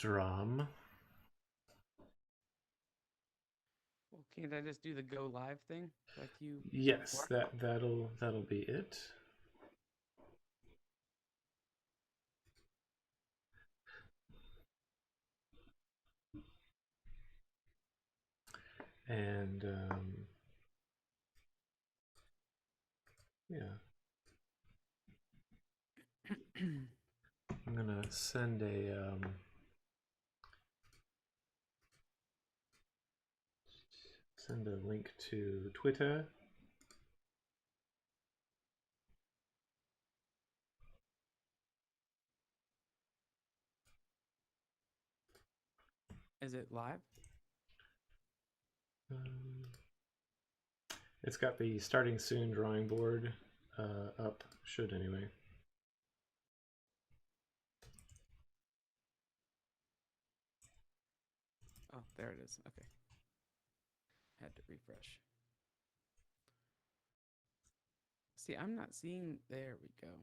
Strom. Well, can't I just do the go live thing like you did Yes, before? that'll be it. And yeah, I'm gonna send a link to Twitter. Is it live? Um, it's got the starting soon drawing board up. Should anyway. Oh, there it is. Okay. Had to refresh. See, I'm not seeing. There we go.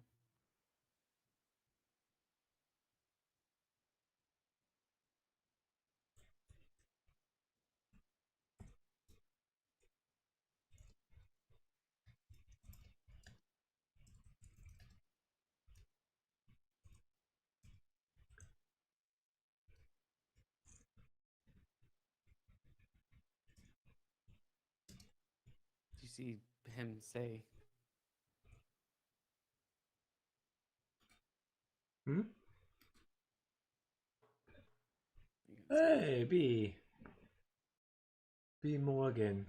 Do you see him say? Hmm? You gonna say it? Hey, B Morgan.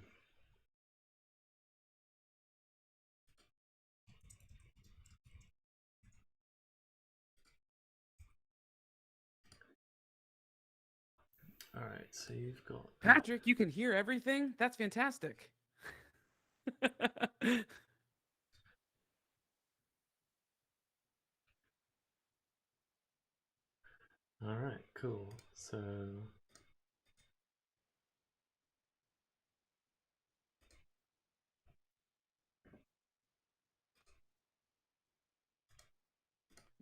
All right, so you've got that. Patrick, you can hear everything. That's fantastic. All right, cool. So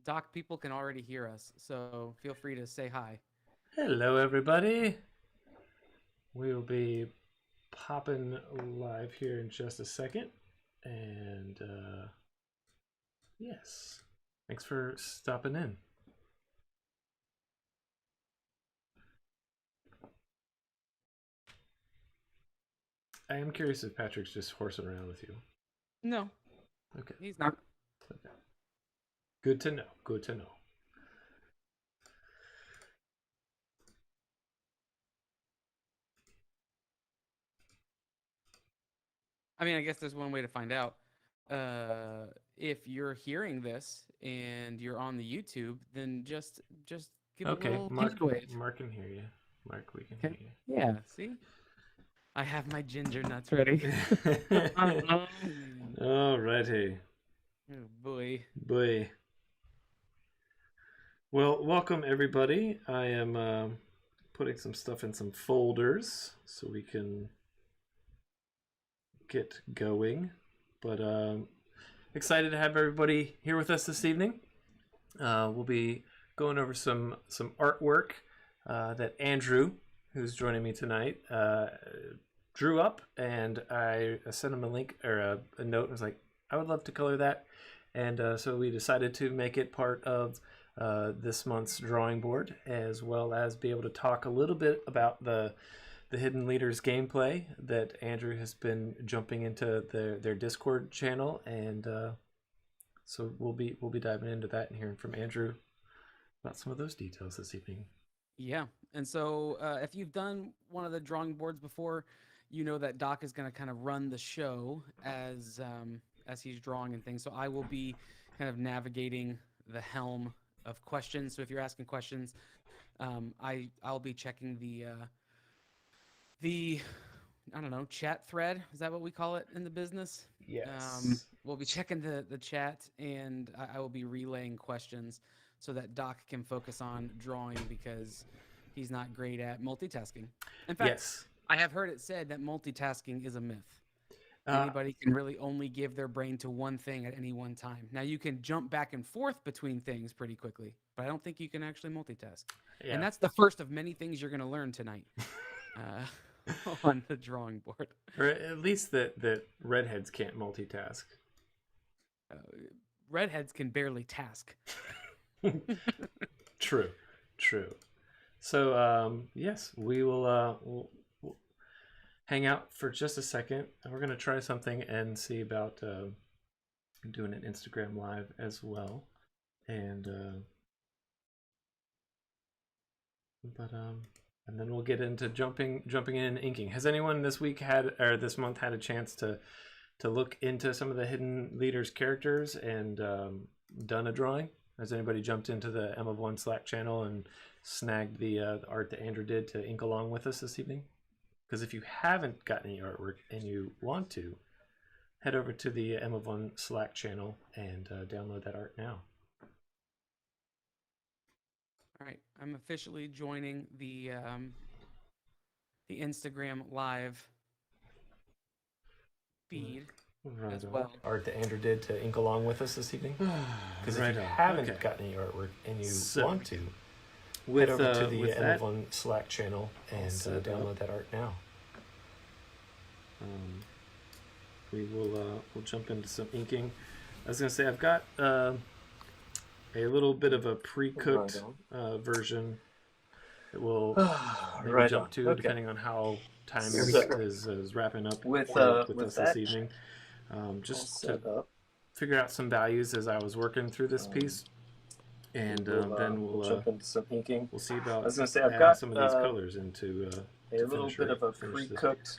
Doc, people can already hear us, so feel free to say hi. hello, everybody. We'll be popping live here in just a second, and yes, thanks for stopping in. I am curious if Patrick's just horsing around with you. No, Okay. he's not. Okay. Good to know. Good to know. I mean, I guess there's one way to find out. Uh, if you're hearing this and you're on the YouTube, then just give a Okay, little Mark. hand wave. Mark can hear you. Mark, we can Okay. hear Yeah. See, I have my ginger nuts ready. you. Oh man. Alrighty, Oh boy. boy. Well, welcome everybody. I am putting some stuff in some folders so we can get going. But excited to have everybody here with us this evening. We'll be going over some artwork that Andrew, who's joining me tonight, drew up, and I sent him a link or a note. And was like, I would love to color that, and so we decided to make it part of this month's drawing board, as well as be able to talk a little bit about the Hidden Leaders gameplay that Andrew has been jumping into their Discord channel, and so we'll be diving into that and hearing from Andrew about some of those details this evening. Yeah. And so if you've done one of the drawing boards before, you know that Doc is going to kind of run the show as he's drawing and things. So I will be kind of navigating the helm of questions. So if you're asking questions, I'll be checking the I don't know, chat thread. Is that what we call it in the business? Yes. We'll be checking the chat, and I will be relaying questions so that Doc can focus on drawing because he's not great at multitasking. In fact, Yes. I have heard it said that multitasking is a myth. Anybody can really only give their brain to one thing at any one time. Now you can jump back and forth between things pretty quickly, but I don't think you can actually multitask. Yeah. And that's the first of many things you're going to learn tonight on the drawing board. Or at least that redheads can't multitask. Redheads can barely task. True. So yes, we will we'll hang out for just a second, and we're gonna try something and see about doing an Instagram live as well, and then we'll get into jumping in and inking. Has anyone this month had a chance to look into some of the hidden leaders characters and done a drawing? Has anybody jumped into the M of One Slack channel and snagged the art that Andrew did to ink along with us this evening? Because if you haven't got any artwork and you want to, head over to the M of One Slack channel and download that art now. All right, I'm officially joining the Instagram live feed as well. Art that Andrew did to ink along with us this evening. Because if you haven't got any artwork and you want to, head over to the M of One Slack channel and download that art now. We'll jump into some inking. I was gonna say I've got a little bit of a pre-cooked version that we'll jump to depending on how time is wrapping up with us this evening. Just to figure out some values as I was working through this piece. And then we'll jump into some inking. We'll see about I was going to say I've got some of these colors into a little bit of a pre-cooked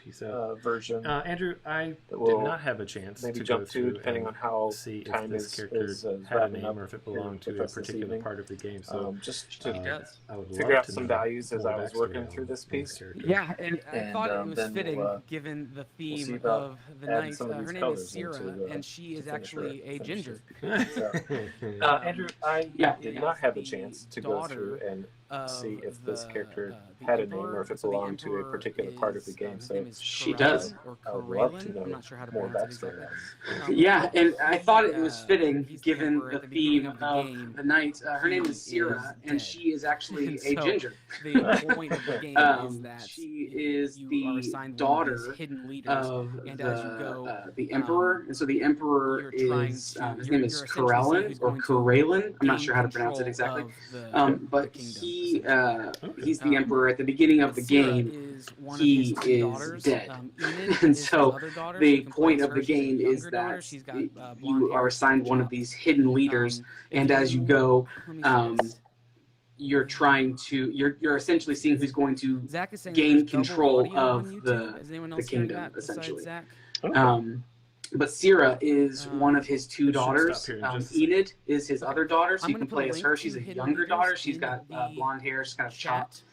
version. Andrew, I did not have a chance maybe to jump go through depending on how see if time this character had a name or if it belonged to a particular part of the game. So just to I would figure out to some know values as more I was backstory working on through this the piece. character. Yeah, and I thought it was then fitting we'll, given the see theme about of the adding night. some of Her these name is colors Sierra, into, and she is to actually a finish ginger. So, Andrew, I did not have a chance to go through and see if this character had a name or if it belonged to a particular part of the game. So she does. Or I would love to Corralin. know I'm not sure how to more pronounce it backstory exactly. on Yeah, and I thought it was fitting he's the given emperor the at the beginning theme of the of game. the night. Her name He is Sierra, is and dead. she is actually And a so ginger. The point of the game is that She is you are the assigned one of these daughter hidden leaders, of and as you go, the emperor, and so the emperor you're trying is to- his you're- name is you're essentially seeing Corellin who's or going to Corellin. I'm not gain sure how to pronounce it control exactly. of the But kingdom, he's the Um, emperor at the beginning of the Sierra game. is one of He his two is daughters. dead. Enid And is his so other daughter. the You can play point as of her. the She's a game is younger daughter. that She's got, blonde you hair are assigned one of chopped. these hidden leaders, If and as you go, let me see this. you're trying to you're essentially seeing who's going to Zach is saying gain there's double control audio on of YouTube. Is anyone else hearing kingdom, that besides essentially. Zach? But Sierra is one of his two should daughters. stop here in just a second. Enid is his other daughter, so I'm you gonna can put play a as link her. to She's a Hidden younger Leaders daughter. She's in got the blonde hair. She's kind of chopped. Chat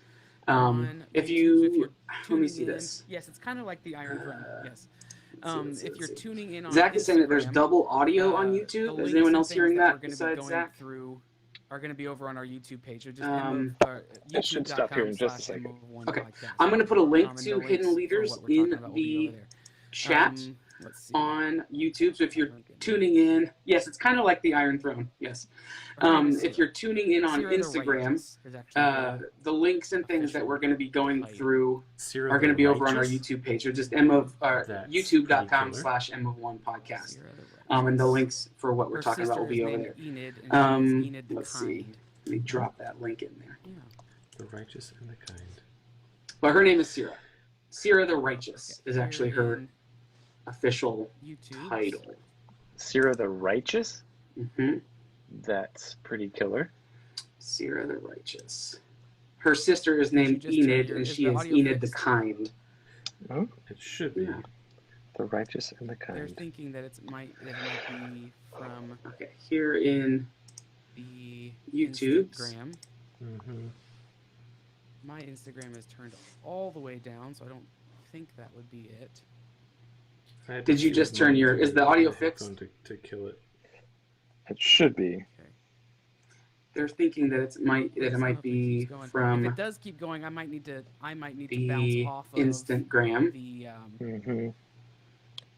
on If YouTube, you let me see tuning in- this. Yes, it's kind of like the Iron Throne. Yes. let's see, If you're let's see. tuning in on Zach is saying that there's Instagram, double audio on the YouTube. links Is anyone and else things hearing that that we're gonna be besides going Zach? through are going to be over on our YouTube page. So just I should stop here in just a second. Okay. I'm going to put a link and to the Hidden links for Leaders what we're talking in about will be the over there. chat Let's see. on YouTube. So if you're Okay. tuning in, yes, it's kind of like the Iron Throne. Yes. If you're tuning in on Sierra the Instagram, Righteous is actually the links and things that official we're going to be going title. through Sierra are going to the be over on our Righteous? YouTube page. So just That's youtube.com/M of One podcast. Sierra the Righteous. And the links for what we're Her talking about will sister be is over named there. Enid, and she's Enid the let's Kind. see. Let me drop that link in there. Yeah. The righteous and the kind. But her name is Sierra. Sierra the Righteous Okay, is actually here her in official YouTube. title. Sierra the Righteous? hmm That's pretty killer. Sierra the Righteous. Her sister is named She just turned Enid, your- and is she the is audio Enid the fixed? Kind. Oh, It should be. Yeah. the Righteous and the They're Kind. thinking that it might be from Okay, here in the YouTube's. Instagram. Mm-hmm. My Instagram is turned all the way down, so I don't think that would be it. Did you just turn your- is the audio fixed? To kill it. It should be. They're thinking that it might So if it be keeps going- if from it does keep going, I might need to bounce the off of Instagram. the Mm-hmm.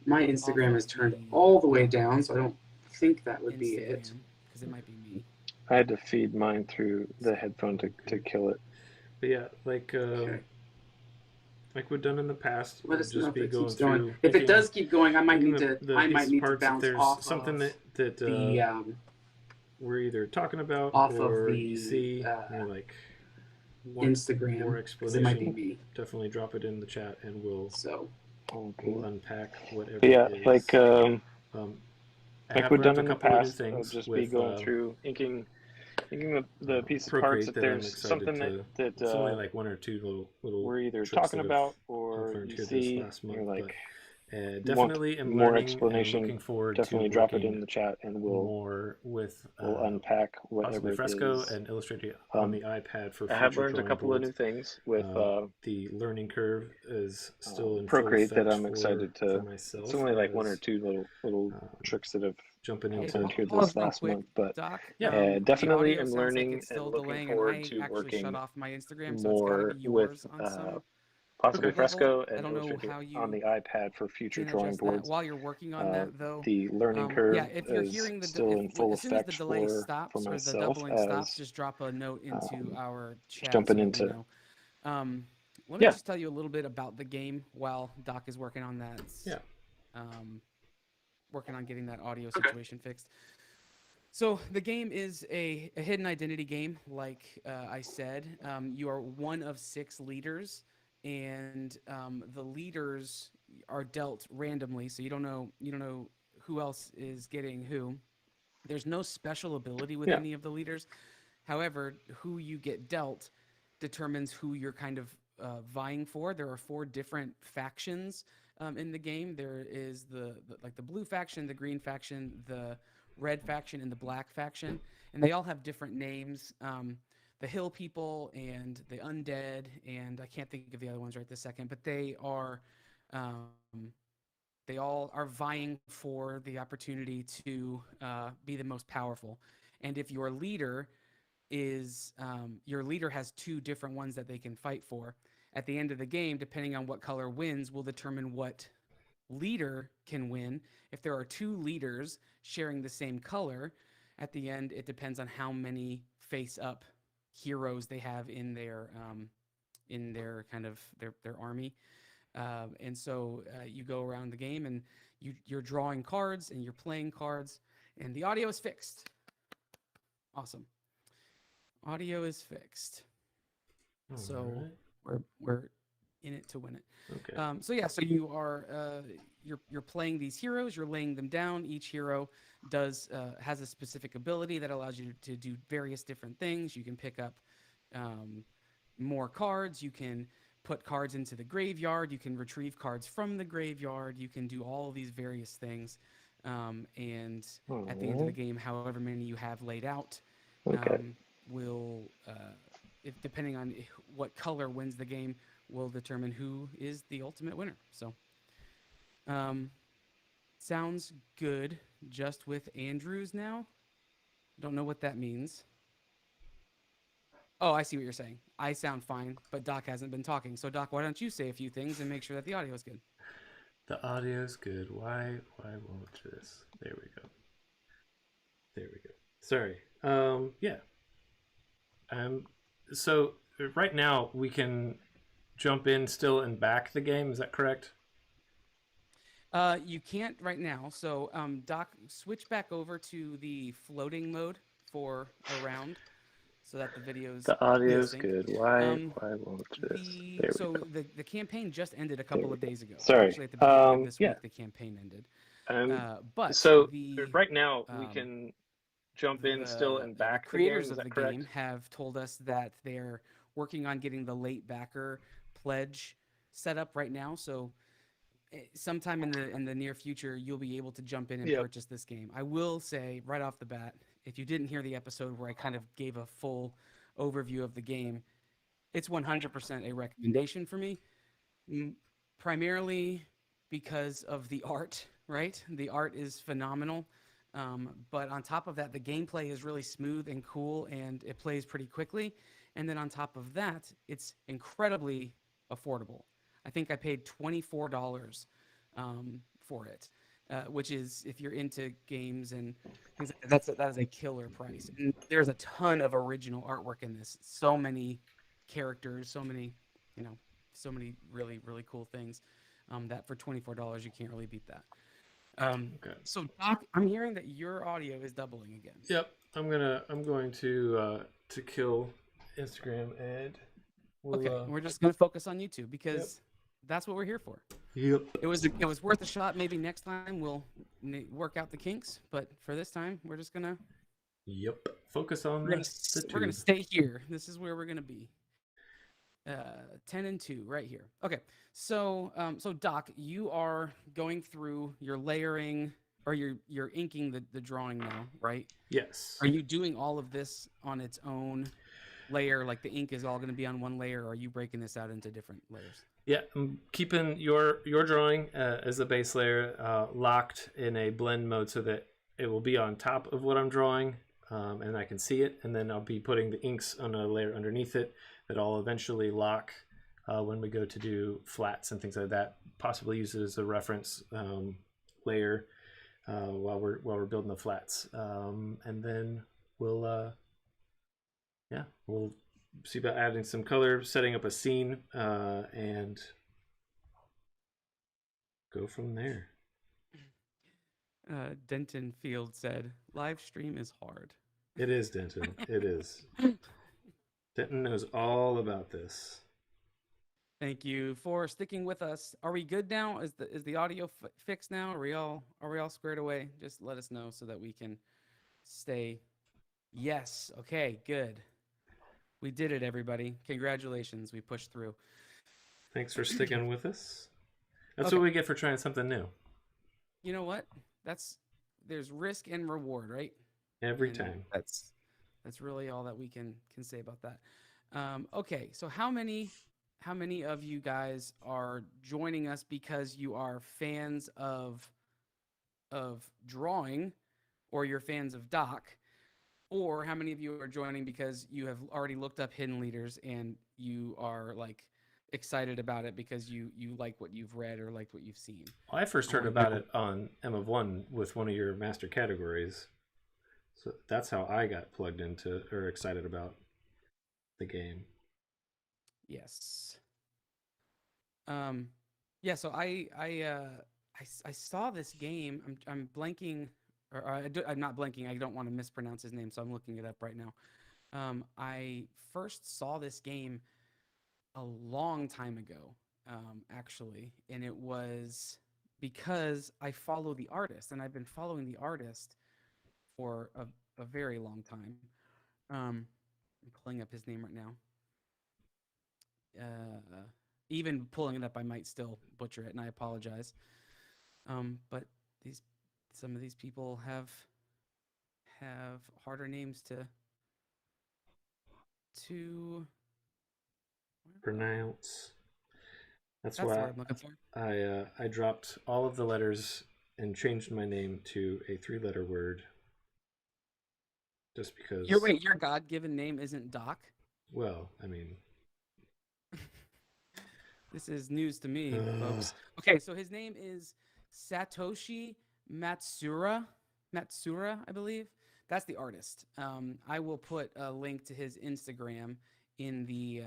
My Instagram is turned all the way down, so I don't think that would be it. Because it might be me. I had to feed mine through the headphone to kill it. But yeah, like we've done in the past, Let us know just if be it going keeps through. going. If it does keep going, I might need to. I might easy need to parts, if bounce there's off something of that the we're either talking about off or of the you see, you're like, Instagram, more because it might be explanation, me. definitely drop it in the chat and we'll unpack whatever Yeah, it is. like I like have we've learned done a in the couple of new past, things just with be going through inking the piece of parts. Procreate If that I'm there's excited something to. that It's only like one or two little we're either tricks talking that about I've or learned you here see, this last month, you're like, definitely am more learning and explanation, looking forward definitely to drop it working in the chat and more with we'll unpack possibly whatever it Fresco is. and Illustrator on the iPad for I future have learned a drawing couple boards. of new things with the learning curve is still in Procreate full that effect I'm excited for to. myself. It's only like one or two little tricks that have jumping I've into learned here Pause this real last quick, month, but Doc. definitely the audio am sounds like learning it's still and looking delaying, forward and to I actually shut working off my Instagram, so it's got to more be with yours on some possibly level. Fresco I and don't know Illustrator how you on the iPad for future can drawing adjust that. boards. While you're working on that, though, The learning curve yeah, if you're is hearing still in full as soon as the effect delay for stops or the myself doubling stops, as just drop a note into our chat jumping so that we into. know. Let me just tell you a little bit about the game while Doc is working on that. Yeah. Working on getting that audio situation fixed. So the game is a hidden identity game, like I said. You are one of 6 leaders, and the leaders are dealt randomly, so you don't know who else is getting who. There's no special ability with any of the leaders. However, who you get dealt determines who you're kind of vying for. There are 4 different factions in the game. There is the blue faction, the green faction, the red faction, and the black faction, and they all have different names. The hill people and the undead, and I can't think of the other ones right this second, but they all are vying for the opportunity to be the most powerful. And if your leader has 2 different ones that they can fight for, at the end of the game, depending on what color wins, will determine what leader can win. If there are 2 leaders sharing the same color, at the end it depends on how many face-up heroes they have in their kind of their army. And so you go around the game and you're drawing cards and you're playing cards, and the audio is fixed. Awesome. Audio is fixed. So we're in it to win it. Okay. So you are you're playing these heroes. You're laying them down. Each hero has a specific ability that allows you to do various different things. You can pick up more cards. You can put cards into the graveyard. You can retrieve cards from the graveyard. You can do all these various things. And at the end of the game, however many you have laid out, will if depending on what color wins the game, will determine who is the ultimate winner. So, sounds good. Just with Andrews now. Don't know what that means. Oh, I see what you're saying. I sound fine, but Doc hasn't been talking. So, Doc, why don't you say a few things and make sure that the audio is good? The audio's good. Why won't this? There we go. Sorry. Yeah. So right now we can jump in still and back the game. Is that correct? You can't right now. So, Doc, switch back over to the floating mode for a round, so that the video's the audio's sync. good. Why won't this? The campaign just ended a couple of days ago. Sorry. Actually, at the beginning of this yeah. week, the campaign ended. But right now we can jump in still and back the creators the game. Is of that the correct? game have told us that they're working on getting the late backer pledge set up right now. So sometime in the near future, you'll be able to jump in and purchase this game. I will say right off the bat, if you didn't hear the episode where I kind of gave a full overview of the game, it's 100% a recommendation for me, primarily because of the art, right? The art is phenomenal. But on top of that, the gameplay is really smooth and cool, and it plays pretty quickly. And then on top of that, it's incredibly affordable. I think I paid $24 for it, which is, if you're into games and things like that, that is a killer price. And there's a ton of original artwork in this. So many characters, so many, so many really, really cool things, that for $24 you can't really beat that. Okay. So Doc, I'm hearing that your audio is doubling again. Yep. I'm going to kill Instagram, and we're just gonna focus on YouTube because that's what we're here for. Yep. It was worth a shot. Maybe next time we'll work out the kinks, but for this time we're just gonna focus on we're gonna stay here. This is where we're gonna be. 10 and 2 right here. Okay, so Doc, you are going through your layering, or you're inking the drawing now, right? Yes. Are you doing all of this on its own layer? Like the ink is all going to be on one layer, or are you breaking this out into different layers? Yeah, I'm keeping your drawing as the base layer locked in a blend mode so that it will be on top of what I'm drawing, and I can see it. And then I'll be putting the inks on a layer underneath it that I'll eventually lock when we go to do flats and things like that. Possibly use it as a reference layer while we're building the flats, and then we'll see about adding some color, setting up a scene, and go from there. Denton Field said, "Live stream is hard." It is, Denton. It is. Denton knows all about this. Thank you for sticking with us. Are we good now? Is the audio fixed now? Are we all squared away? Just let us know so that we can stay. Yes. Okay. Good. We did it, everybody. Congratulations. We pushed through. Thanks for sticking with us. That's what we get for trying something new. You know what? There's risk and reward, right? Every time. That's really all that we can say about that. Okay, so how many of you guys are joining us because you are fans of drawing, or you're fans of Doc? Or how many of you are joining because you have already looked up Hidden Leaders and you are like excited about it because you like what you've read or like what you've seen? Well, I first heard about it on M of One with one of your master categories. So that's how I got plugged into or excited about the game. Yes. Yeah, so I saw this game. I'm blanking. I'm not blanking. I don't want to mispronounce his name, so I'm looking it up right now. I first saw this game a long time ago, actually, and it was because I follow the artist, and I've been following the artist for a very long time. I'm pulling up his name right now. Even pulling it up, I might still butcher it, and I apologize. But some of these people have harder names to pronounce. That's why what I'm looking for. I dropped all of the letters and changed my name to a 3-letter word. Just because your God-given name isn't Doc? Well, I mean, this is news to me, folks. Okay, so his name is Satoshi Matsuura, I believe. That's the artist. I will put a link to his Instagram in the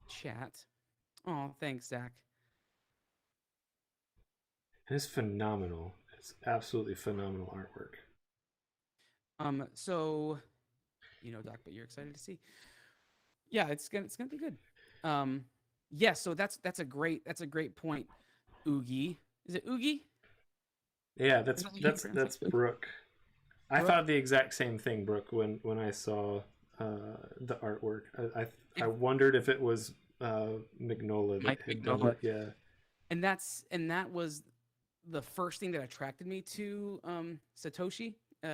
chat. Oh, thanks, Zach. It's phenomenal. It's absolutely phenomenal artwork. So, Doc, but you're excited to see. Yeah, it's gonna be good. Yeah, so that's a great point. Oogie. Is it Oogie? Yeah, that's Brooke. I thought the exact same thing, Brooke, when I saw the artwork. I wondered if it was Mignola that had done it. Yeah. And that was the first thing that attracted me to Satoshi.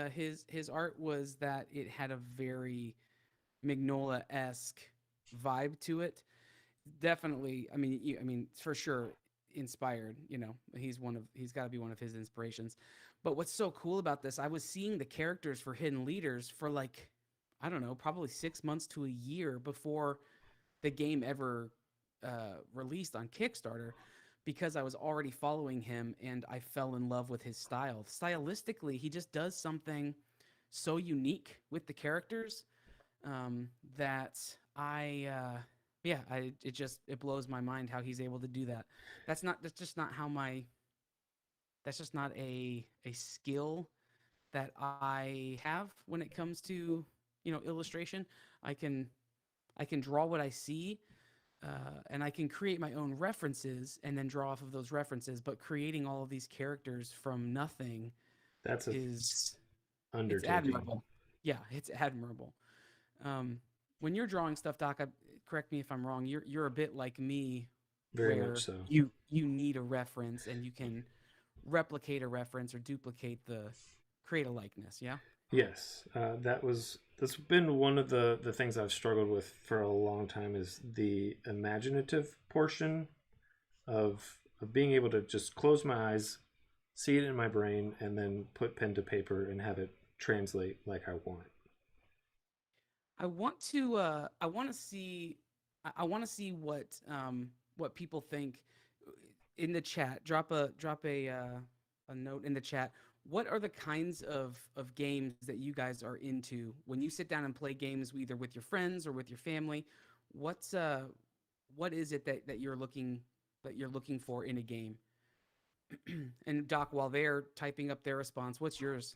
His art was that it had a very Mignola-esque vibe to it. Definitely, I mean, for sure inspired. He's got to be one of his inspirations. But what's so cool about this? I was seeing the characters for Hidden Leaders for like, I don't know, probably 6 months to a year before the game ever released on Kickstarter because I was already following him and I fell in love with his style. Stylistically, he just does something so unique with the characters that it blows my mind how he's able to do that. That's just not a skill that I have when it comes to, illustration. I can draw what I see, and I can create my own references and then draw off of those references. But creating all of these characters from nothing That's it's undertaking. admirable. Yeah, it's admirable. When you're drawing stuff, Doc, correct me if I'm wrong. You're a bit like me, Very where much so. You need a reference and you can replicate a reference or create a likeness. Yeah. Yes, that's been one of the things I've struggled with for a long time, is the imaginative portion of being able to just close my eyes, see it in my brain, and then put pen to paper and have it translate like I want. I want to see what people think in the chat. Drop a note in the chat. What are the kinds of games that you guys are into when you sit down and play games, either with your friends or with your family? What is it that you're looking for in a game? And Doc, while they're typing up their response, what's yours?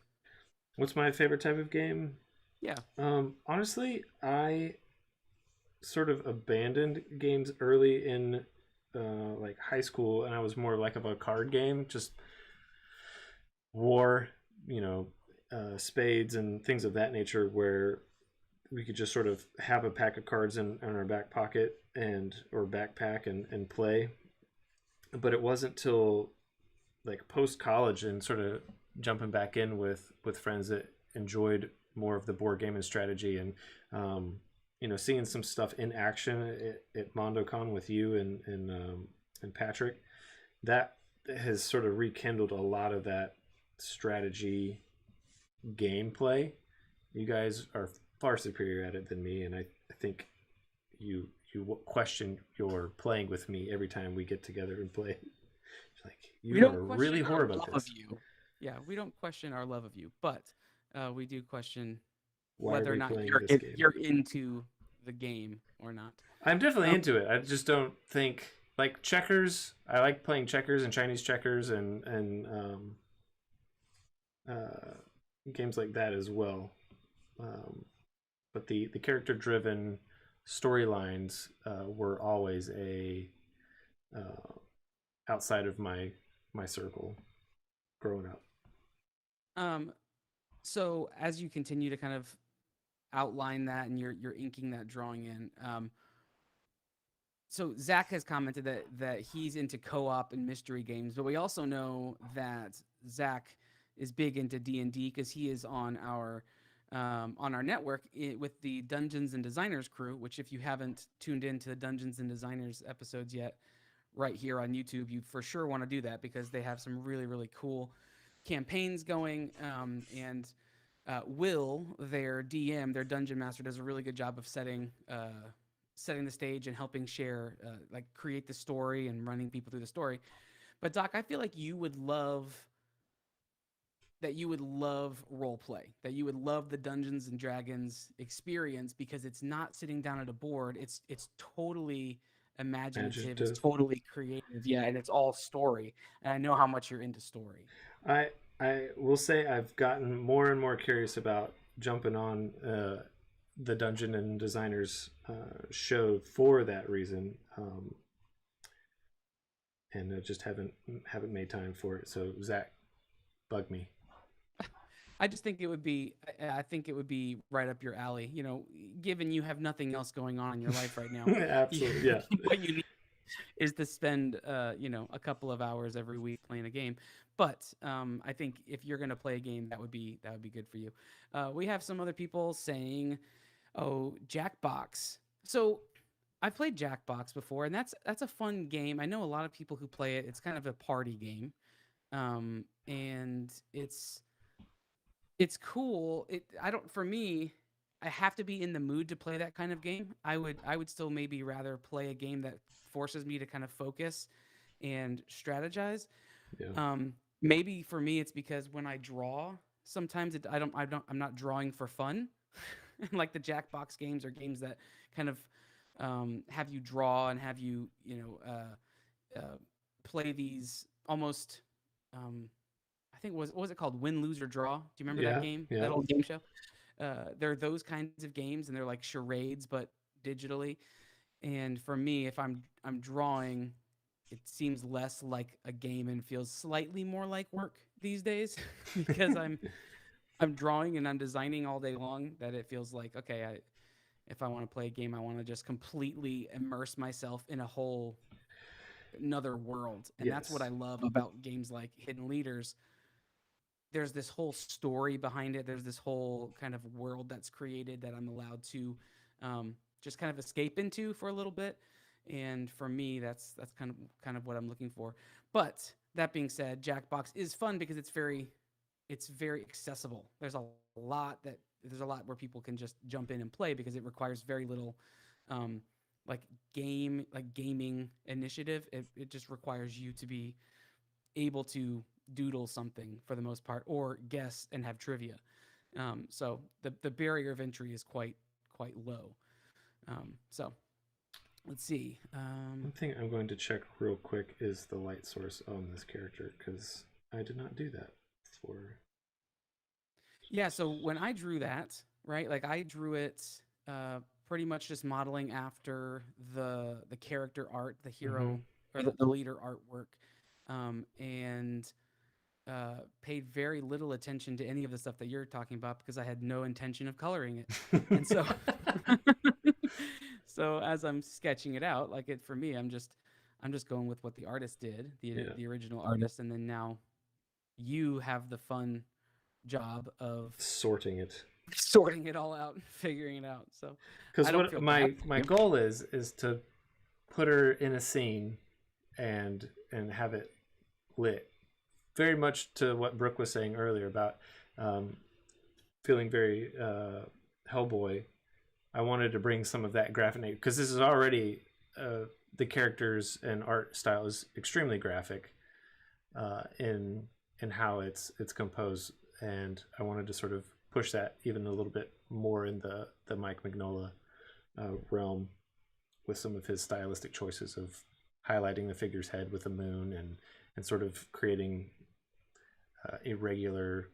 What's my favorite type of game? Yeah. Honestly, I sort of abandoned games early in like high school, and I was more like of a card game, just war, spades and things of that nature, where we could just sort of have a pack of cards in our back pocket or backpack and play. But it wasn't till like post college and sort of jumping back in with friends that enjoyed more of the board game and strategy, and seeing some stuff in action at MondoCon with you and Patrick, that has sort of rekindled a lot of that strategy gameplay. You guys are far superior at it than me, and I think you question your playing with me every time we get together and play. It's like, you are really horrible at this. Yeah, we don't question our love of you, but we do question Why whether or not you're into the game or not. I'm definitely into it. I just don't think, like, checkers. I like playing checkers and Chinese checkers and games like that as well. But the character driven storylines were always outside of my circle growing up. So as you continue to kind of outline that and you're inking that drawing in, so Zach has commented that he's into co-op and mystery games, but we also know that Zach is big into D&D because he is on our network with the Dungeons and Designers crew, which, if you haven't tuned into the Dungeons and Designers episodes yet, right here on YouTube, you for sure want to do that because they have some really, really cool campaigns going. And Will, their DM, their dungeon master, does a really good job of setting the stage and helping share, create the story and running people through the story. But Doc, I feel like you would love role play, that you would love the Dungeons and Dragons experience, because it's not sitting down at a board. It's totally imaginative. It's totally creative. Yeah, and it's all story. And I know how much you're into story. I will say I've gotten more and more curious about jumping on the Dungeon and Designers show for that reason, and I just haven't made time for it. So Zach, bug me. I just think it would be right up your alley. Given you have nothing else going on in your life right now. Absolutely, yeah. What you need is to spend a couple of hours every week playing a game. But I think if you're going to play a game, that would be good for you. We have some other people saying, "Oh, Jackbox." So I've played Jackbox before, and that's a fun game. I know a lot of people who play it. It's kind of a party game, and it's cool. For me, I have to be in the mood to play that kind of game, I would still maybe rather play a game that forces me to kind of focus and strategize. Yeah. Maybe for me, it's because when I draw, sometimes I'm not drawing for fun. Like the Jackbox games are games that kind of have you draw and have you, play these almost. I think what was it called? Win, lose, or draw. Do you remember that Yeah. game? Yeah. That old game show. They're those kinds of games, and they're like charades, but digitally. And for me, if I'm drawing, it seems less like a game and feels slightly more like work these days because I'm drawing and I'm designing all day long. That it feels like, okay, if I want to play a game, I want to just completely immerse myself in a whole another world, and that's what I Yes. love about games like Hidden Leaders. There's this whole story behind it. There's this whole kind of world that's created that I'm allowed to just kind of escape into for a little bit. And for me, that's kind of what I'm looking for. But that being said, Jackbox is fun because it's very accessible. There's a lot where people can just jump in and play because it requires very little um, like gaming initiative. It just requires you to be able to doodle something for the most part or guess and have trivia. So the barrier of entry is quite low. So let's see. One thing I'm going to check real quick is the light source on this character because I did not do that for. Yeah, so when I drew that, right, like I drew it pretty much just modeling after the character art, the hero or the leader artwork, and paid very little attention to any of the stuff that you're talking about because I had no intention of coloring it. And so so as I'm sketching it out, like it for me, I'm just going with what the artist did, the original artist, and then now you have the fun job of sorting it all out and figuring it out. So because what my goal is to put her in a scene and have it lit, very much to what Brooke was saying earlier about feeling very Hellboy. I wanted to bring some of that graphic because this is already the characters and art style is extremely graphic in how it's composed, and I wanted to sort of push that even a little bit more in the Mike Mignola realm with some of his stylistic choices of highlighting the figure's head with the moon and sort of creating irregular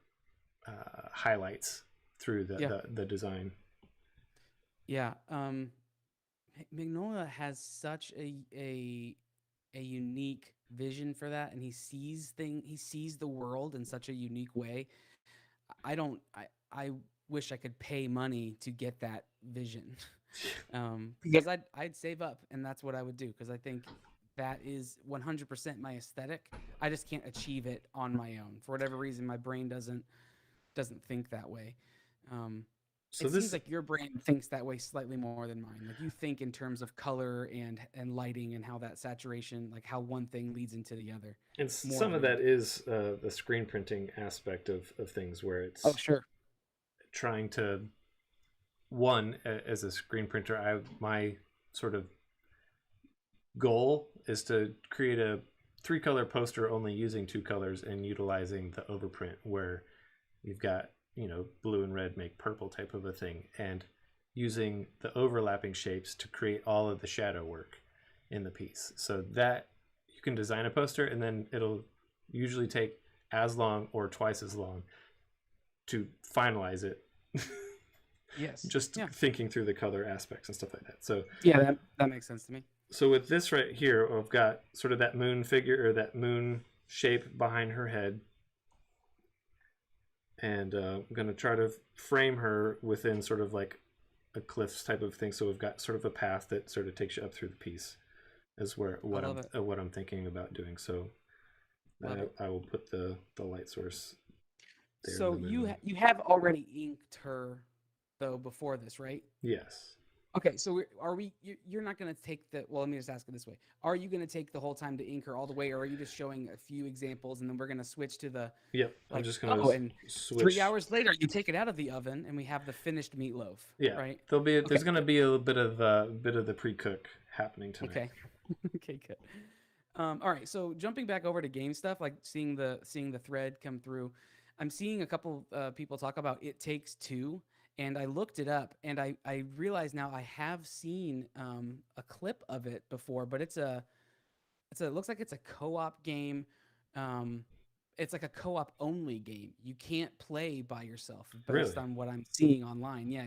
highlights through the design. Yeah, Mignola has such a unique vision for that, and he sees the world in such a unique way. I wish I could pay money to get that vision. Because I'd save up, and that's what I would do, because I think that is 100% my aesthetic. I just can't achieve it on my own. For whatever reason, my brain doesn't think that way. So it seems like your brain thinks that way slightly more than mine. Like you think in terms of color and lighting and how that saturation, like how one thing leads into the other. And some of that is the screen printing aspect of things where it's trying to as a screen printer, my sort of goal is to create a 3-color poster only using 2 colors and utilizing the overprint where you've got blue and red make purple type of a thing, and using the overlapping shapes to create all of the shadow work in the piece, so that you can design a poster and then it'll usually take as long or twice as long to finalize it. Yes. Just thinking through the color aspects and stuff like that. So yeah, that makes sense to me. So with this right here, I've got sort of that moon figure or that moon shape behind her head. And I'm going to try to frame her within sort of like a cliffs type of thing. So we've got sort of a path that sort of takes you up through the piece is what I'm thinking about doing. So I will put the light source there. So you have already inked her though before this, right? Yes. Okay, so you're not going to take the, well, let me just ask it this way. Are you going to take the whole time to ink her all the way, or are you just showing a few examples and then we're going to switch to the, Yep, I'm like, just gonna oh, and switch. 3 hours later, you take it out of the oven and we have the finished meatloaf, Yeah, right? there's gonna be a little bit of the pre-cook happening tonight. Okay. Okay, good. All right, so jumping back over to game stuff, like seeing the thread come through, I'm seeing a couple people talk about It Takes Two, and I looked it up, and I realize now I have seen a clip of it before, but it looks like it's a co-op game. Um, it's like a co-op only game. You can't play by yourself based Really? on what I'm seeing online. Yeah,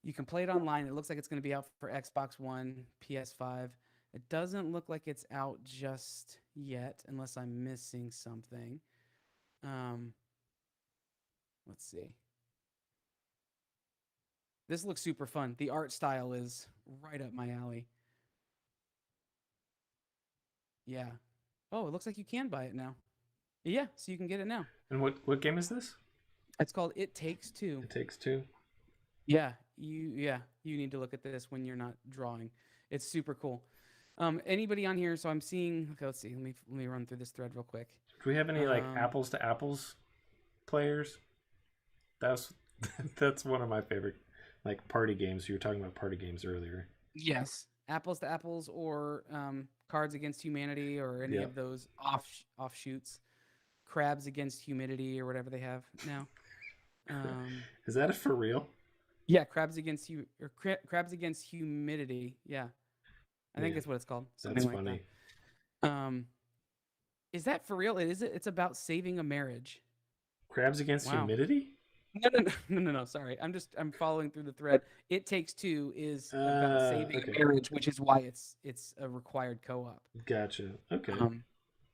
you can play it online. It looks like it's going to be out for Xbox One, PS5. It doesn't look like it's out just yet, unless I'm missing something. Let's see. This looks super fun. The art style is right up my alley. Yeah. Oh, it looks like you can buy it now. Yeah, so you can get it now. And what game is this? It's called It Takes Two. It Takes Two. Yeah, you need to look at this when you're not drawing. It's super cool. Anybody on here? So I'm seeing. Okay, let's see. Let me run through this thread real quick. Do we have any like apples to apples players? That's that's one of my favorite like party games. You were talking about party games earlier. Yes, apples to apples, or Cards Against Humanity, or any of those offshoots. Crabs Against Humidity, or whatever they have now. Is that for real? Yeah, Crabs Against Crabs Against Humidity. Yeah, I think that's what it's called. That's funny. That. Is that for real? It's about saving a marriage. Crabs Against Humidity? No. Sorry, I'm following through the thread. It Takes Two is about saving a marriage, which is why it's a required co-op. Gotcha. Okay.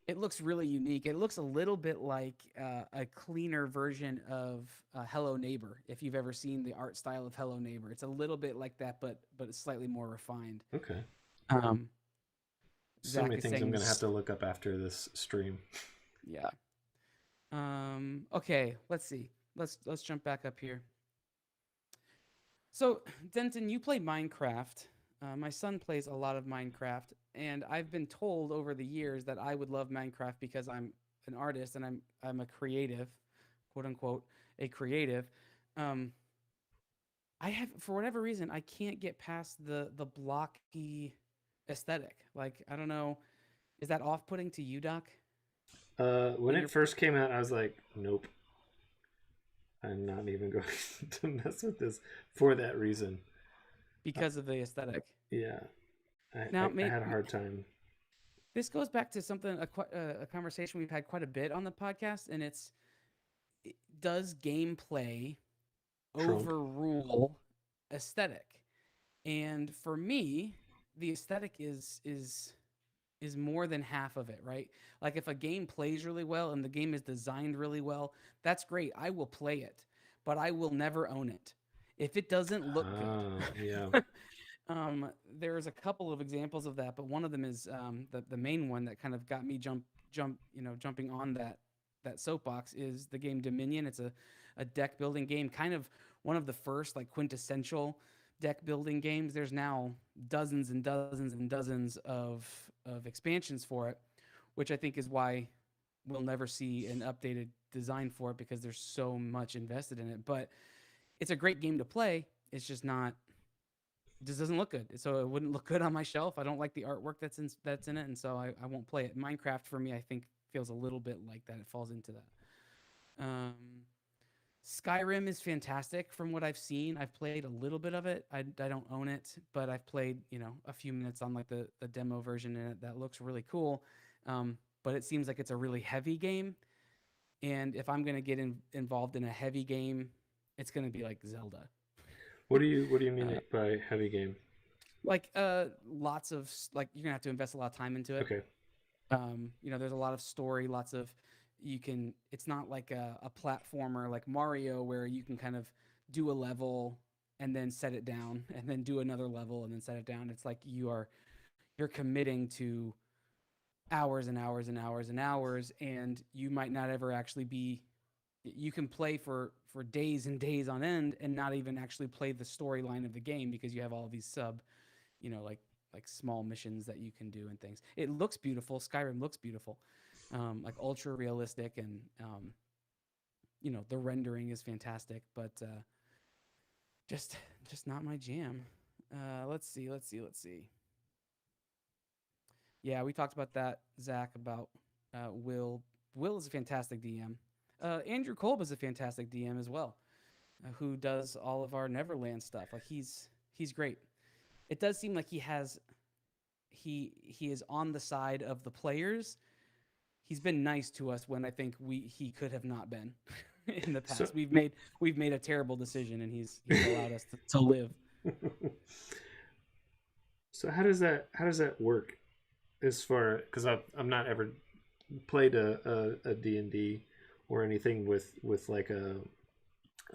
It looks really unique. It looks a little bit like a cleaner version of Hello Neighbor. If you've ever seen the art style of Hello Neighbor, it's a little bit like that, but it's slightly more refined. Okay. So Zach many things I'm gonna have to look up after this stream. Yeah. Okay. Let's see. Let's jump back up here. So, Denton, you play Minecraft. My son plays a lot of Minecraft, and I've been told over the years that I would love Minecraft because I'm an artist and I'm a creative, quote unquote, a creative. I have, for whatever reason, I can't get past the blocky aesthetic. Like, I don't know, is that off-putting to you, Doc? When it first came out, I was like, nope. I'm not even going to mess with this for that reason. Because of the aesthetic. Yeah. I had a hard time. This goes back to something, a conversation we've had quite a bit on the podcast, and does gameplay overrule aesthetic? And for me, the aesthetic is more than half of it, right? Like if a game plays really well and the game is designed really well, that's great. I will play it, but I will never own it if it doesn't look good. Yeah. There's a couple of examples of that, but one of them is the main one that kind of got me jumping on that soapbox is the game Dominion. It's a deck building game, kind of one of the first like quintessential deck building games. There's now dozens and dozens and dozens of expansions for it, which I think is why we'll never see an updated design for it because there's so much invested in it. But it's a great game to play. It's just doesn't look good. So it wouldn't look good on my shelf. I don't like the artwork that's in it, and so I won't play it. Minecraft for me, I think, feels a little bit like that. It falls into that. Skyrim is fantastic from what I've seen. I've played a little bit of it. I don't own it, but I've played, a few minutes on like the demo version, and that looks really cool. But it seems like it's a really heavy game. And if I'm going to get involved in a heavy game, it's going to be like Zelda. What do you mean by heavy game? Like lots of like you're going to have to invest a lot of time into it. Okay. There's a lot of story, lots of it's not like a platformer like Mario where you can kind of do a level and then set it down and then do another level and then set it down. It's like you're committing to hours and hours and hours and hours, and you might not ever actually you can play for for days and days on end and not even actually play the storyline of the game because you have all these like small missions that you can do and things. It looks beautiful. Skyrim looks beautiful, like ultra realistic, and the rendering is fantastic, but just not my jam. Let's see. Yeah, we talked about that, Zach, about Will. Will is a fantastic DM. Andrew Kolb is a fantastic DM as well, who does all of our Neverland stuff. Like he's great. It does seem like he is on the side of the players. He's been nice to us when I think he could have not been in the past. So, we've made a terrible decision, and he's allowed us to live. So how does that work? As far, because I've not ever played a D&D or anything with like a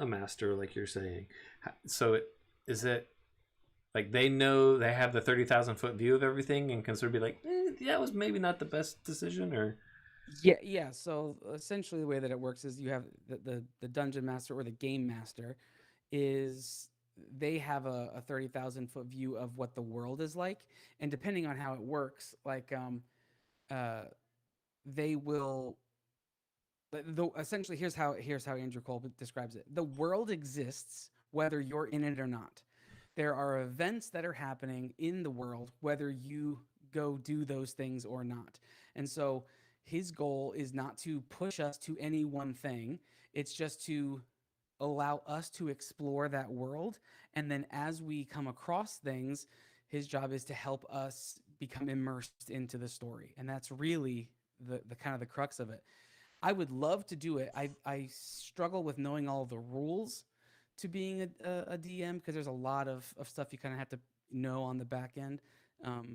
master, like you're saying. So is it like they know, they have the 30,000 foot view of everything and can sort of be like, that was maybe not the best decision, or? Yeah. So essentially, the way that it works is you have the dungeon master or the game master is they have a 30,000 foot view of what the world is like, and depending on how it works, like they will. Essentially, here's how Andrew Cole describes it: the world exists whether you're in it or not. There are events that are happening in the world whether you go do those things or not. And so his goal is not to push us to any one thing. It's just to allow us to explore that world. And then as we come across things, his job is to help us become immersed into the story. And that's really the kind of the crux of it. I would love to do it. I struggle with knowing all the rules to being a DM because there's a lot of stuff you kind of have to know on the back end.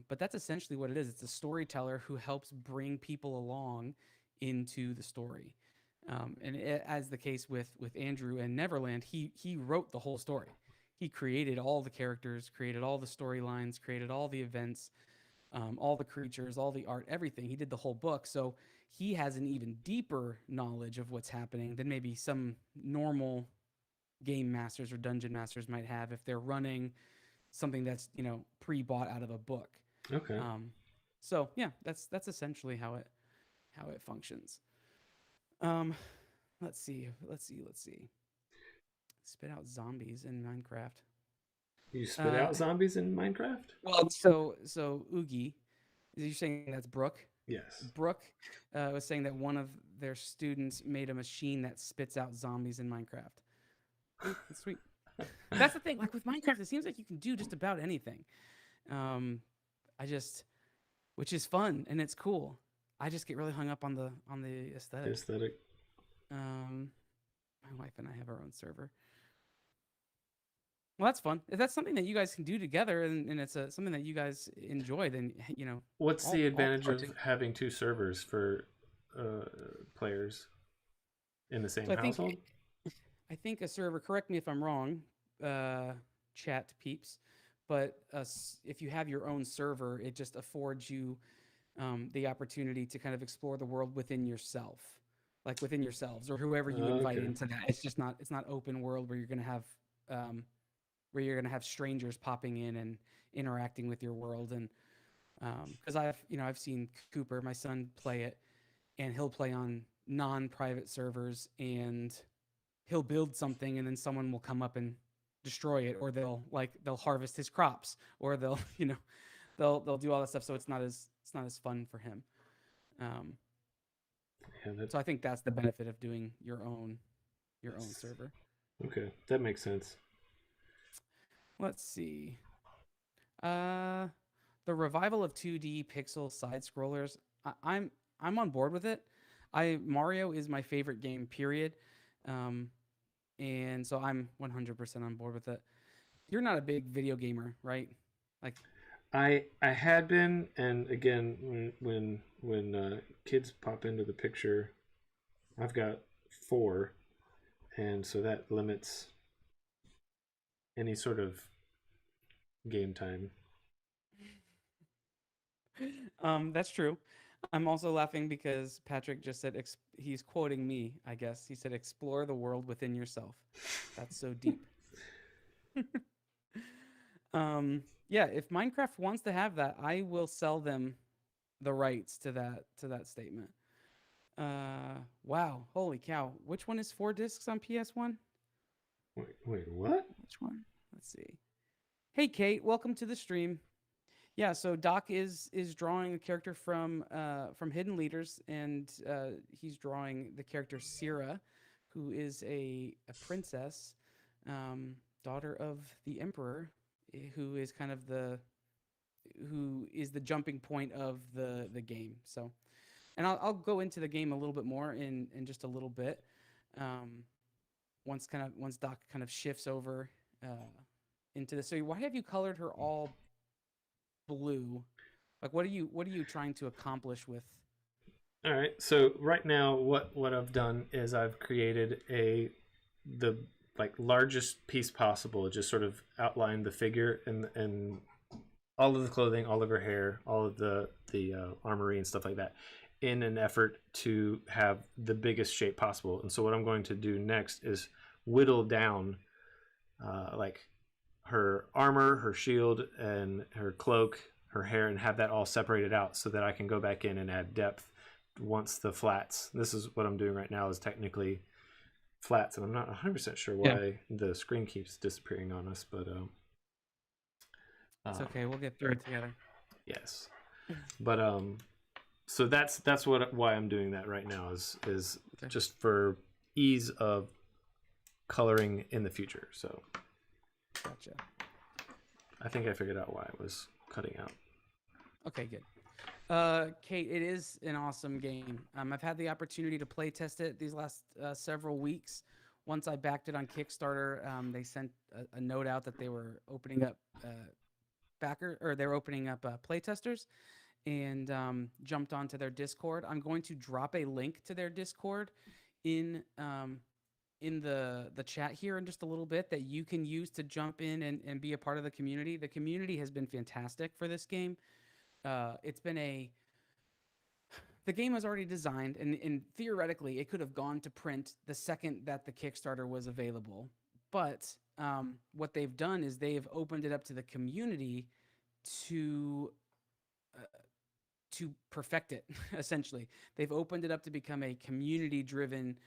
But that's essentially what it is. It's a storyteller who helps bring people along into the story. As the case with Andrew and Neverland, he wrote the whole story. He created all the characters, created all the storylines, created all the events, all the creatures, all the art, everything. He did the whole book. So he has an even deeper knowledge of what's happening than maybe some normal game masters or dungeon masters might have if they're running something that's pre-bought out of a book. Okay. So yeah, that's essentially how it functions. Let's see. Spit out zombies in Minecraft. You spit out zombies in Minecraft? Well, so Oogie, you're saying that's Brooke? Yes. Brooke was saying that one of their students made a machine that spits out zombies in Minecraft. That's sweet. That's the thing. Like with Minecraft, it seems like you can do just about anything. Which is fun and it's cool. I just get really hung up on the aesthetic. My wife and I have our own server. Well, that's fun. If that's something that you guys can do together, and it's something that you guys enjoy, then What's the advantage of having two servers for players in the same household? I think a server. Correct me if I'm wrong, chat peeps. But if you have your own server, it just affords you the opportunity to kind of explore the world within yourself, like within yourselves or whoever you invite into that. It's not open world where you're gonna have strangers popping in and interacting with your world. And because I've seen Cooper, my son, play it, and he'll play on non-private servers, and he'll build something, and then someone will come up and destroy it, or they'll harvest his crops, or they'll they'll do all that stuff. So it's not as fun for him. So I think that's the benefit of doing your own server. Okay, that makes sense. Let's see. The revival of 2D pixel side scrollers. I'm on board with it. Mario is my favorite game, period. And so I'm 100% on board with it. You're not a big video gamer, right? Like, I had been, and again, when kids pop into the picture, I've got 4, and so that limits any sort of game time. That's true. I'm also laughing because Patrick just said he's quoting me, I guess. He said, "Explore the world within yourself." That's so deep. Yeah, if Minecraft wants to have that, I will sell them the rights to that statement. Wow, holy cow! Which one is 4 discs on PS1? Wait, what? Which one? Let's see. Hey, Kate, welcome to the stream. Yeah, so Doc is drawing a character from Hidden Leaders, and he's drawing the character Syrah, who is a princess, daughter of the Emperor, who is kind of the jumping point of the game. So, and I'll go into the game a little bit more in just a little bit. Once Doc kind of shifts over into this. So why have you colored her all blue? Like, what are you trying to accomplish with? All right. So right now, what I've done is I've created the like largest piece possible. Just sort of outlined the figure and all of the clothing, all of her hair, all of the armory and stuff like that, in an effort to have the biggest shape possible. And so what I'm going to do next is whittle down like her armor, her shield, and her cloak, her hair, and have that all separated out so that I can go back in and add depth once the flats. This is what I'm doing right now is technically flats, and I'm not 100% sure why the screen keeps disappearing on us, but it's okay. We'll get through it together. Yes, but so that's why I'm doing that right now is okay. Just for ease of coloring in the future. So gotcha. I think I figured out why it was cutting out. Okay, good. Kate, it is an awesome game. I've had the opportunity to play test it these last several weeks. Once I backed it on Kickstarter, they sent a note out that they were opening up they're opening up play testers, and jumped onto their Discord. I'm going to drop a link to their Discord in the chat here in just a little bit that you can use to jump in and be a part of the community. The community has been fantastic for this game. The game was already designed, and theoretically, it could have gone to print the second that the Kickstarter was available. But what they've done is they have opened it up to the community to perfect it. Essentially, they've opened it up to become a community-driven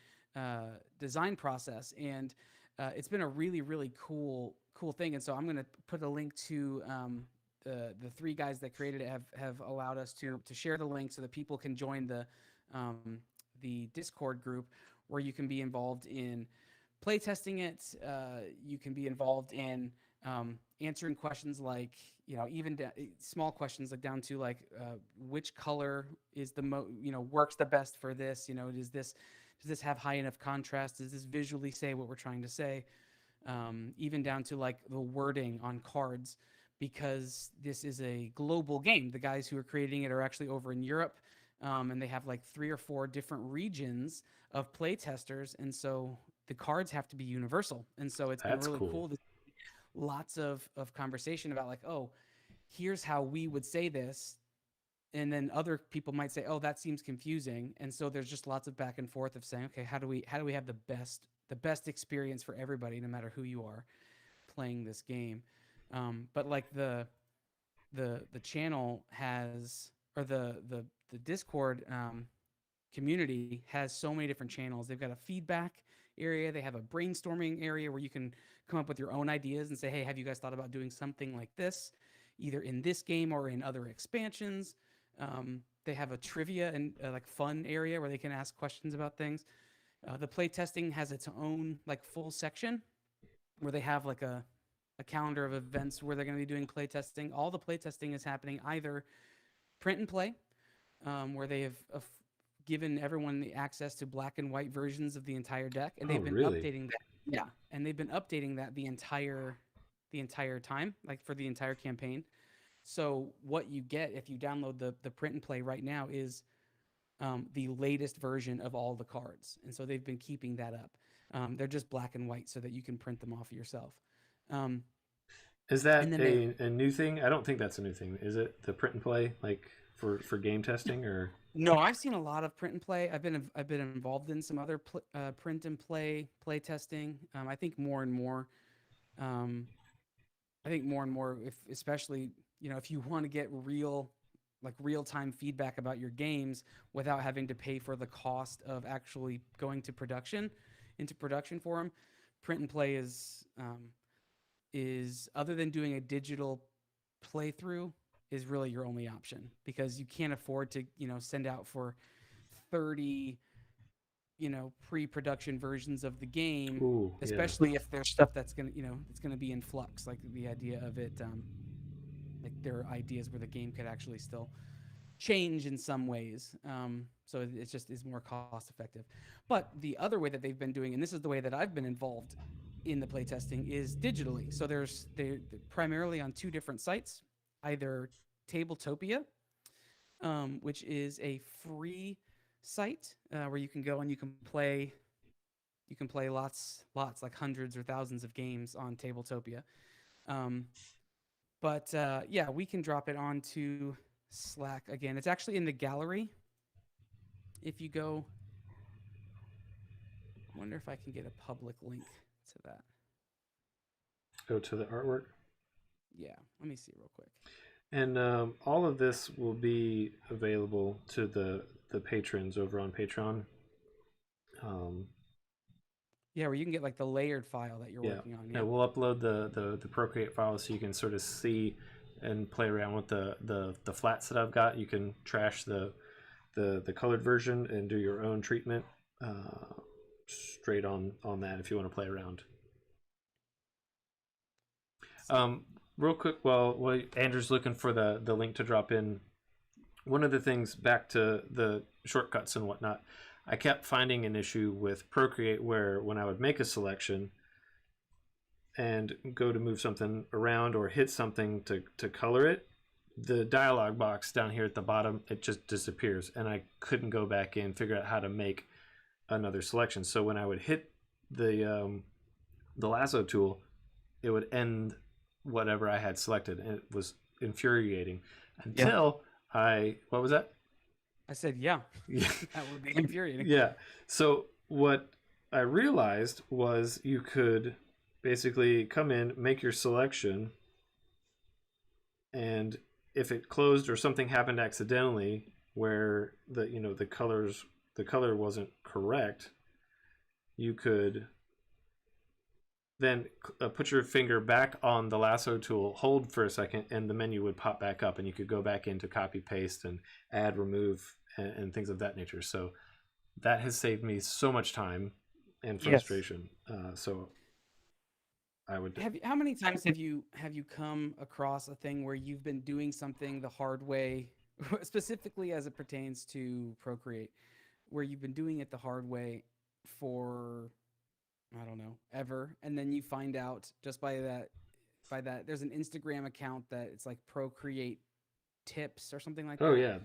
design process, and it's been a really, really cool thing. And so I'm going to put a link to the 3 guys that created it have allowed us to share the link so that people can join the Discord group, where you can be involved in play testing it. You can be involved in answering questions like, even small questions like down to like which color is works the best for this. Does this have high enough contrast? Does this visually say what we're trying to say? Even down to like the wording on cards, because this is a global game. The guys who are creating it are actually over in Europe, and they have like 3 or 4 different regions of play testers, and so the cards have to be universal. And so it's been really cool to see lots of conversation about like, oh, here's how we would say this, and then other people might say, oh, that seems confusing. And so there's just lots of back and forth of saying, okay, how do we have the best experience for everybody, no matter who you are playing this game. But like the channel has, or the Discord community has so many different channels. They've got a feedback area. They have a brainstorming area where you can come up with your own ideas and say, hey, have you guys thought about doing something like this, either in this game or in other expansions? They have a trivia and like fun area where they can ask questions about things. The playtesting has its own like full section where they have like a calendar of events where they're going to be doing playtesting. All the playtesting is happening either print and play, where they have given everyone the access to black and white versions of the entire deck, and they've been updating that. Yeah, and they've been updating that the entire time, like for the entire campaign. So what you get if you download the print and play right now is the latest version of all the cards, and so they've been keeping that up. They're just black and white so that you can print them off yourself. Is that a new thing? I don't think that's a new thing. Is it the print and play, like for game testing, or? No, I've seen a lot of print and play. I've been involved in some other print and play testing. I think more and more. Um, I think more and more, if especially if you want to get real time feedback about your games without having to pay for the cost of actually going to production, into production for them, print and play is other than doing a digital playthrough is really your only option because you can't afford to send out for 30 pre-production versions of the game. Ooh, yeah. Especially if there's stuff that's gonna it's gonna be in flux, like the idea of it, like there are ideas where the game could actually still change in some ways. So it just is more cost effective. But the other way that they've been doing, and this is the way that I've been involved in the playtesting, is digitally. So they're primarily on two different sites, either Tabletopia, which is a free site where you can go and you can play lots, like hundreds or thousands of games on Tabletopia. But yeah, we can drop it onto Slack again. It's actually in the gallery. If you go, I wonder if I can get a public link to that. Go to the artwork. Yeah, let me see real quick. And all of this will be available to the patrons over on Patreon. Yeah, where you can get like the layered file that you're working on. Yeah, we'll upload the Procreate file so you can sort of see and play around with the flats that I've got. You can trash the colored version and do your own treatment straight on that if you want to play around. Real quick, while Andrew's looking for the link to drop in, one of the things back to the shortcuts and whatnot, I kept finding an issue with Procreate where when I would make a selection and go to move something around or hit something to color it, the dialog box down here at the bottom, it just disappears, and I couldn't go back in, figure out how to make another selection. So when I would hit the lasso tool, it would end whatever I had selected, and it was infuriating until what was that? I said, yeah. That would be infuriating. Yeah. So what I realized was you could basically come in, make your selection, and if it closed or something happened accidentally where the color wasn't correct, you could then put your finger back on the lasso tool, hold for a second, and the menu would pop back up, and you could go back into copy, paste, and add, remove, and things of that nature. So that has saved me so much time and frustration. Yes. So I would. How many times have you come across a thing where you've been doing something the hard way, specifically as it pertains to Procreate, where you've been doing it the hard way for, I don't know, ever, and then you find out just by that there's an Instagram account that it's like Procreate tips or something like that. Oh yeah,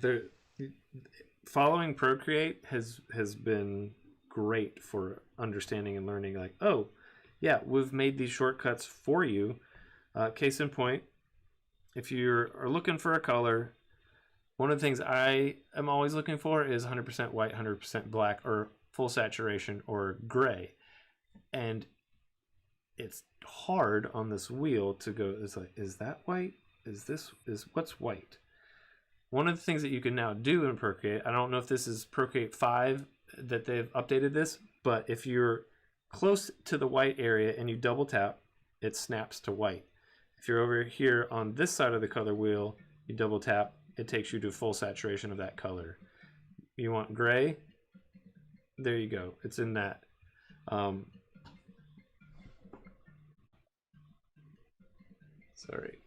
following Procreate has been great for understanding and learning. Like, oh yeah, we've made these shortcuts for you. Case in point, if you are looking for a color, one of the things I am always looking for is 100% white, 100% black, or full saturation, or gray. And it's hard on this wheel to go, it's like, is that white? What's white? One of the things that you can now do in Procreate, I don't know if this is Procreate 5 that they've updated this, but if you're close to the white area and you double tap, it snaps to white. If you're over here on this side of the color wheel, you double tap, it takes you to full saturation of that color. You want gray? There you go. It's in that. Sorry.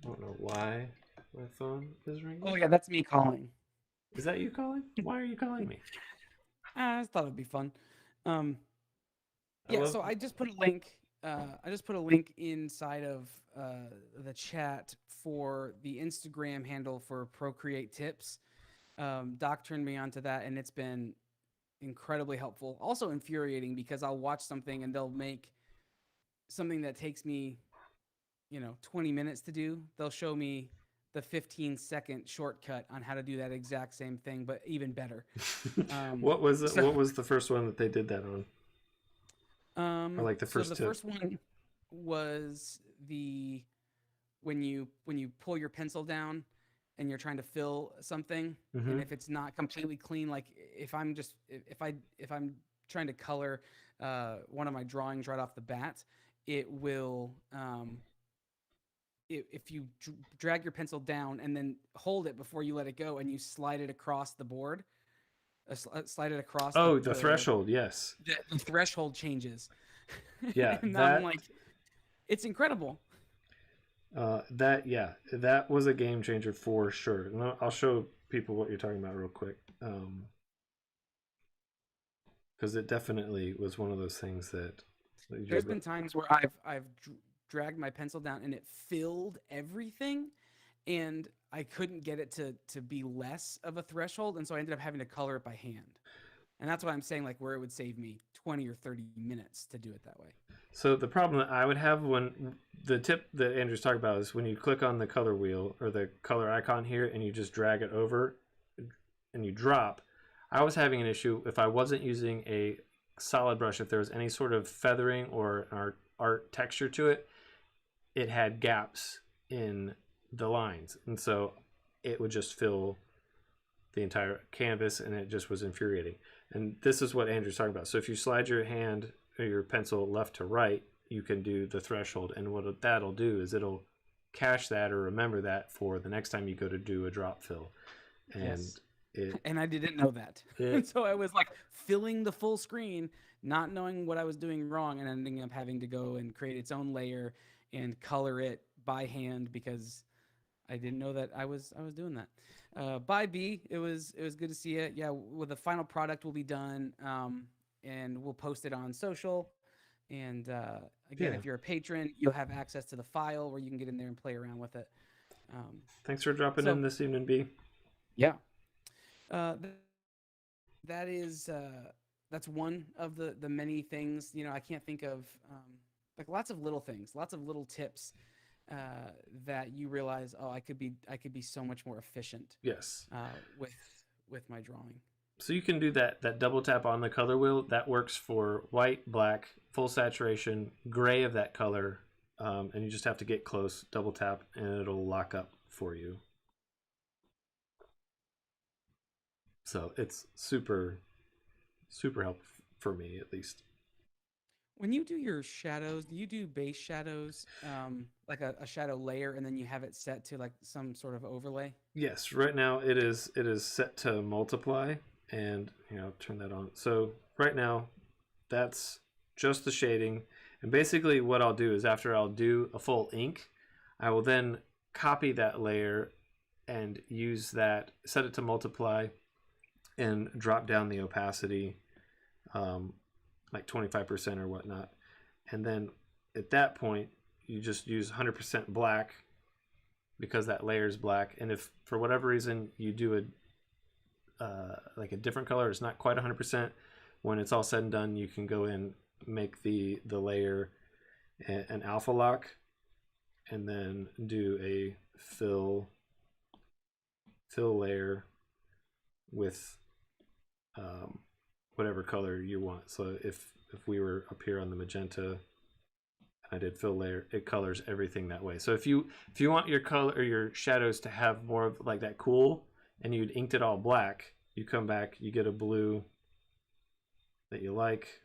I don't know why my phone is ringing. Oh yeah, that's me calling. Is that you calling? Why are you calling me? I just thought it'd be fun. Yeah, so I just put a link. I just put a link inside of the chat for the Instagram handle for Procreate tips. Doc turned me onto that, and it's been incredibly helpful. Also infuriating because I'll watch something and they'll make something that takes me, 20 minutes to do. They'll show me the 15-second shortcut on how to do that exact same thing, but even better. What was the first one that they did that on? Or like the first so the tip? first one was when you pull your pencil down and you're trying to fill something, and if it's not completely clean, like if I'm trying to color one of my drawings right off the bat, it will if you drag your pencil down and then hold it before you let it go and you slide it across the board, slide it across. The threshold, yes. The threshold changes. Yeah, and I'm like, it's incredible. That was a game changer for sure. And I'll show people what you're talking about real quick, because it definitely was one of those things that. There's been times where I've dragged my pencil down and it filled everything, and I couldn't get it to be less of a threshold, and so I ended up having to color it by hand. And that's why I'm saying, like, where it would save me 20 or 30 minutes to do it that way. So the problem that I would have when the tip that Andrew's talking about is when you click on the color wheel or the color icon here and you just drag it over and you drop, I was having an issue if I wasn't using a solid brush, if there was any sort of feathering or art texture to it, it had gaps in the lines. And so it would just fill the entire canvas and it just was infuriating. And this is what Andrew's talking about. So if you slide your hand or your pencil left to right, you can do the threshold. And what that'll do is it'll cache that or remember that for the next time you go to do a drop fill. And yes. And I didn't know that. And so I was like filling the full screen, not knowing what I was doing wrong, and ending up having to go and create its own layer and color it by hand because I didn't know that I was doing that. By B, it was good to see it. Yeah, well, the final product will be done, and we'll post it on social. And again, if you're a patron, you'll have access to the file where you can get in there and play around with it. Thanks for dropping in this evening, B. Yeah. That's one of the many things. You know, I can't think of like lots of little things, lots of little tips that you realize, oh, I could be so much more efficient. Yes. With my drawing. So you can do that double tap on the color wheel. That works for white, black, full saturation, gray of that color, and you just have to get close, double tap, and it'll lock up for you. So it's super, super helpful for me, at least. When you do your shadows, do you do base shadows, like a shadow layer, and then you have it set to like some sort of overlay? Yes, right now it is set to multiply, and turn that on. So right now, that's just the shading, and basically what I'll do is after I'll do a full ink, I will then copy that layer and use that, set it to multiply, and drop down the opacity like 25% or whatnot. And then at that point, you just use 100% black because that layer is black. And if for whatever reason you do like a different color, it's not quite 100%, when it's all said and done, you can go in, make the layer an alpha lock, and then do a fill layer with whatever color you want. So if we were up here on the magenta and I did fill layer, it colors everything that way. So if you want your color or your shadows to have more of like that cool, and you'd inked it all black, you come back, you get a blue that you like,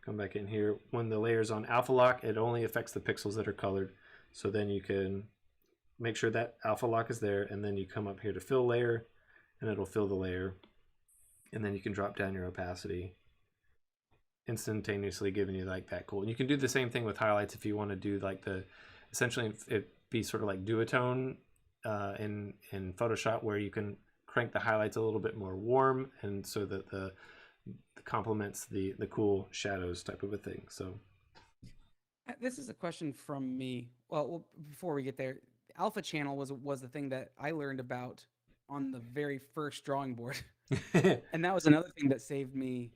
come back in here. When the layer's on alpha lock, it only affects the pixels that are colored. So then you can make sure that alpha lock is there, and then you come up here to fill layer, and it'll fill the layer. And then you can drop down your opacity, instantaneously giving you like that cool. And you can do the same thing with highlights if you want to do like essentially it be sort of like duotone in Photoshop, where you can crank the highlights a little bit more warm, and so that the complements the cool shadows type of a thing. So this is a question from me. Well, before we get there, Alpha Channel was the thing that I learned about on the very first drawing board. And that was another thing that saved me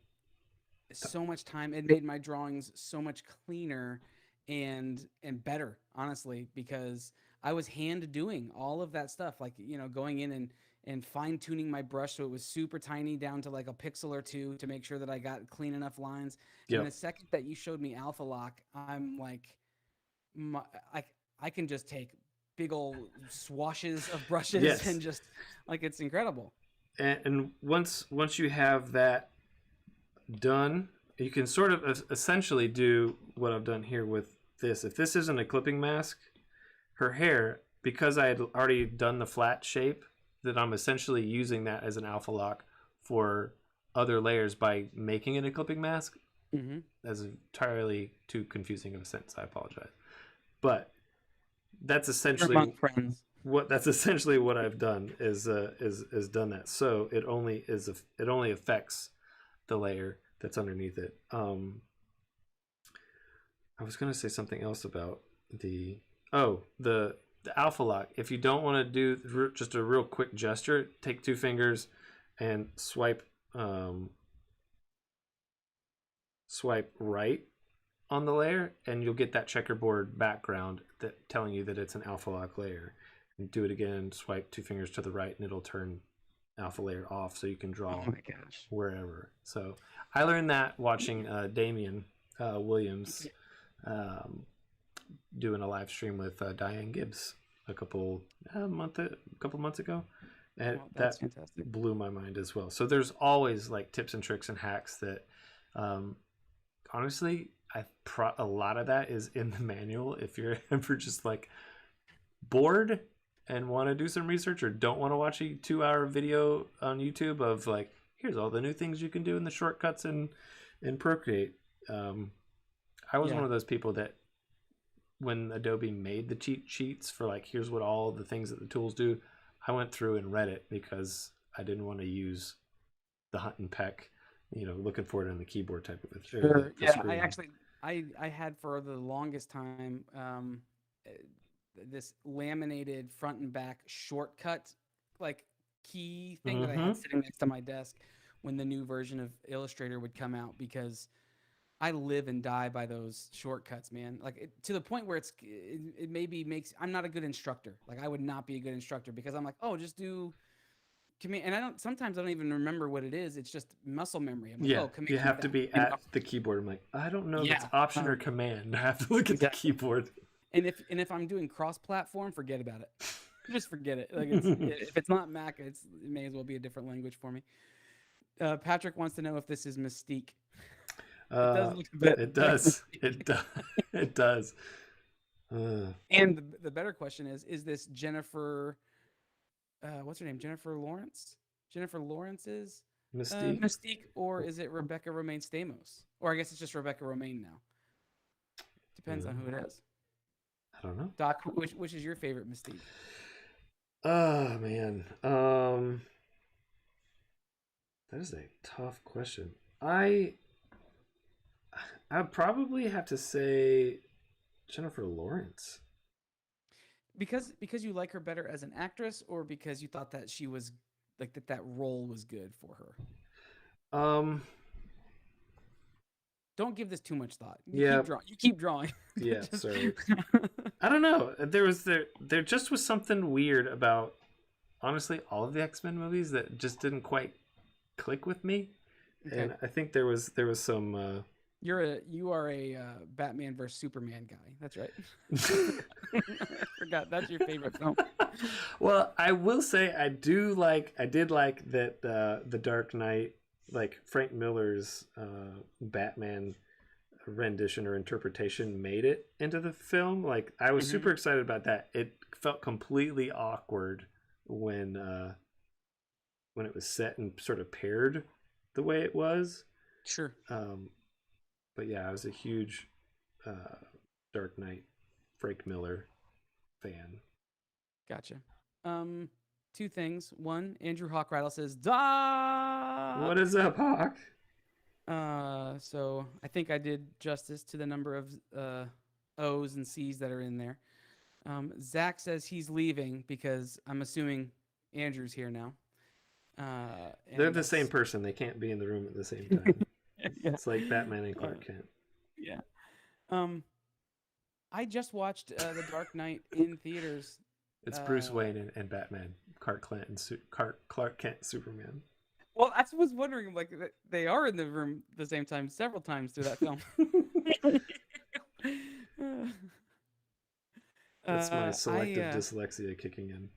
so much time. It made my drawings so much cleaner and better, honestly, because I was hand doing all of that stuff, like, going in and fine tuning my brush so it was super tiny down to like a pixel or two to make sure that I got clean enough lines. Yep. And the second that you showed me Alpha Lock, I'm like, I can just take big old swashes of brushes Yes. and just like, it's incredible. And once you have that done, you can sort of essentially do what I've done here with this. If this isn't a clipping mask, her hair, because I had already done the flat shape, that I'm essentially using that as an alpha lock for other layers by making it a clipping mask. Mm-hmm. That's entirely too confusing of a sentence. I apologize, but that's essentially what I've done is done that. So it only affects the layer that's underneath it. I was going to say something else about the alpha lock. If you don't want to do just a real quick gesture, take 2 fingers and swipe right on the layer, and you'll get that checkerboard background that telling you that it's an alpha lock layer. And do it again, swipe 2 fingers to the right, and it'll turn alpha layer off, so you can draw wherever. So I learned that watching Damian Williams doing a live stream with Diane Gibbs a couple months ago, and that fantastic. Blew my mind as well. So there's always like tips and tricks and hacks that honestly a lot of that is in the manual. If you're ever just like bored and want to do some research, or don't want to watch a 2-hour video on YouTube of like, here's all the new things you can do in the shortcuts in Procreate. I was one of those people that when Adobe made the cheat sheets for like, here's what all the things that the tools do, I went through and read it because I didn't want to use the hunt and peck, looking for it on the keyboard type of it. Sure. I had for the longest time this laminated front and back shortcut like key thing that I had sitting next to my desk when the new version of Illustrator would come out, because I live and die by those shortcuts, man. Like to the point where it maybe makes, I'm not a good instructor. Like I would not be a good instructor because I'm like, oh, just do command. And sometimes I don't even remember what it is. It's just muscle memory. I'm like, oh, command. You have to be at the keyboard. I'm like, I don't know if it's option or command. I have to look at the keyboard. And if I'm doing cross-platform, forget about it. Just forget it. Like if it's not Mac, it may as well be a different language for me. Patrick wants to know if this is Mystique. It does look a bit. It does. It does. And the better question is this Jennifer? What's her name? Jennifer Lawrence. Jennifer Lawrence's Mystique, or is it Rebecca Romaine Stamos? Or I guess it's just Rebecca Romaine now. Depends on who it is. I don't know. Doc, which is your favorite Mystique? Oh man, that is a tough question. I'd probably have to say Jennifer Lawrence. Because you like her better as an actress, or because you thought that she was like that role was good for her? Don't give this too much thought. You keep drawing. Yeah, sorry. I don't know. There just was something weird about, honestly, all of the X-Men movies that just didn't quite click with me. Okay. And I think there was some. You are a Batman versus Superman guy. That's right. I forgot that's your favorite film. Well, I will say I did like that the Dark Knight, like Frank Miller's Batman rendition or interpretation made it into the film. Like I was super excited about that. It felt completely awkward when it was set and sort of paired the way it was. Sure. But yeah, I was a huge Dark Knight Frank Miller fan. Gotcha. 2 things. One, Andrew Hawkrattle says, "Da." What is up, Hawk? So I think I did justice to the number of O's and C's that are in there. Zach says he's leaving because I'm assuming Andrew's here now. They're the same person. They can't be in the room at the same time. Yeah. It's like Batman and Clark Kent. Yeah. I just watched The Dark Knight in theaters. It's Bruce Wayne and Batman, Clark Kent, Superman. Well, I was wondering, like, they are in the room at the same time several times through that film. That's my selective dyslexia kicking in.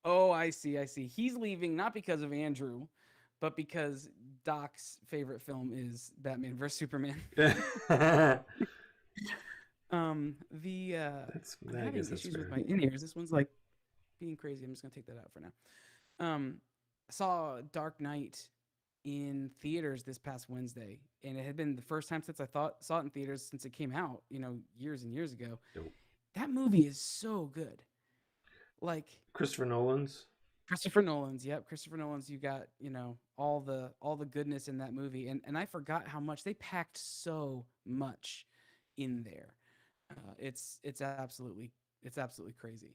Oh, I see. He's leaving not because of Andrew, but because Doc's favorite film is Batman vs Superman. I'm having issues with my in-ears. This one's like being crazy. I'm just gonna take that out for now. I saw Dark Knight in theaters this past Wednesday, and it had been the first time since I saw it in theaters since it came out, years and years ago. Nope. That movie is so good. Like Christopher Nolan's. Yep. Christopher Nolan's. You got, all the goodness in that movie, and I forgot how much they packed so much in there. It's absolutely crazy.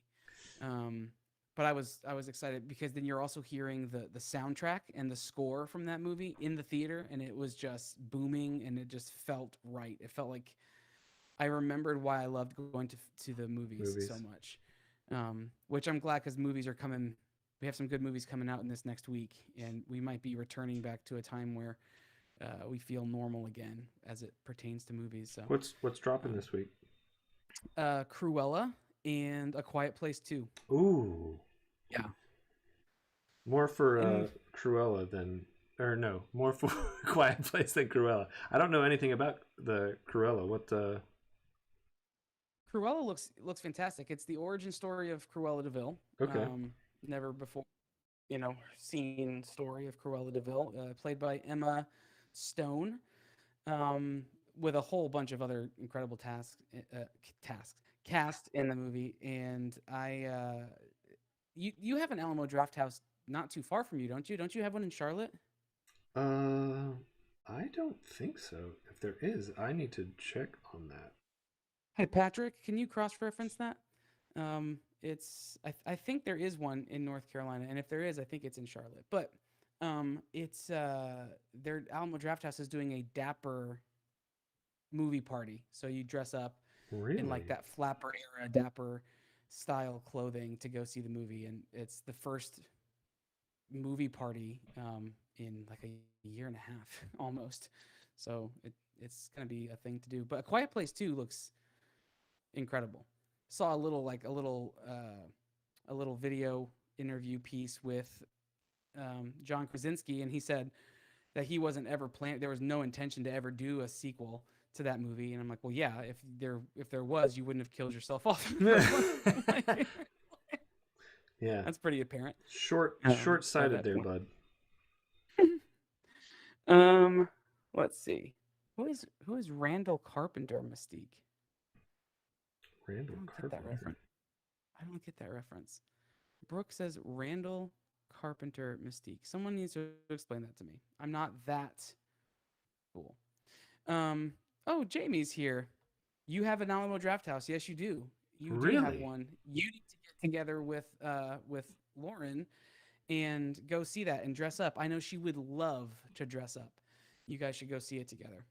But I was excited because then you're also hearing the soundtrack and the score from that movie in the theater, and it was just booming, and it just felt right. It felt like I remembered why I loved going to the movies so much. Which I'm glad, because movies are coming. We have some good movies coming out in this next week, and we might be returning back to a time where we feel normal again as it pertains to movies. So what's dropping this week? Cruella and A Quiet Place 2. Ooh. Yeah. More for Cruella more for Quiet Place than Cruella. I don't know anything about the Cruella. What Cruella looks fantastic. It's the origin story of Cruella de Vil. Okay. Never before, seen story of Cruella de Vil, played by Emma Stone, with a whole bunch of other incredible cast in the movie. And you have an Alamo Drafthouse not too far from you, don't you? Don't you have one in Charlotte? I don't think so. If there is, I need to check on that. Hey, Patrick, can you cross-reference that? I think there is one in North Carolina, and if there is, I think it's in Charlotte. But it's their Alamo Drafthouse is doing a Dapper movie party. So you dress up in like that flapper era Dapper style clothing to go see the movie, and it's the first movie party in like a year and a half almost. So it's gonna be a thing to do. But A Quiet Place 2 looks incredible. Saw a little video interview piece with John Krasinski, and he said that he wasn't ever planned. There was no intention to ever do a sequel to that movie. And I'm like, well, yeah, if there was, you wouldn't have killed yourself off. Yeah, that's pretty apparent. Short-sighted there, bud. Let's see. Who is Randall Carpenter Mystique? Randall Carpenter. I don't get that reference. Brooke says Randall Carpenter Mystique. Someone needs to explain that to me. I'm not that cool. Oh, Jamie's here. You have an Alamo Drafthouse. Yes, you do. You do have one. You need to get together with Lauren and go see that and dress up. I know she would love to dress up. You guys should go see it together.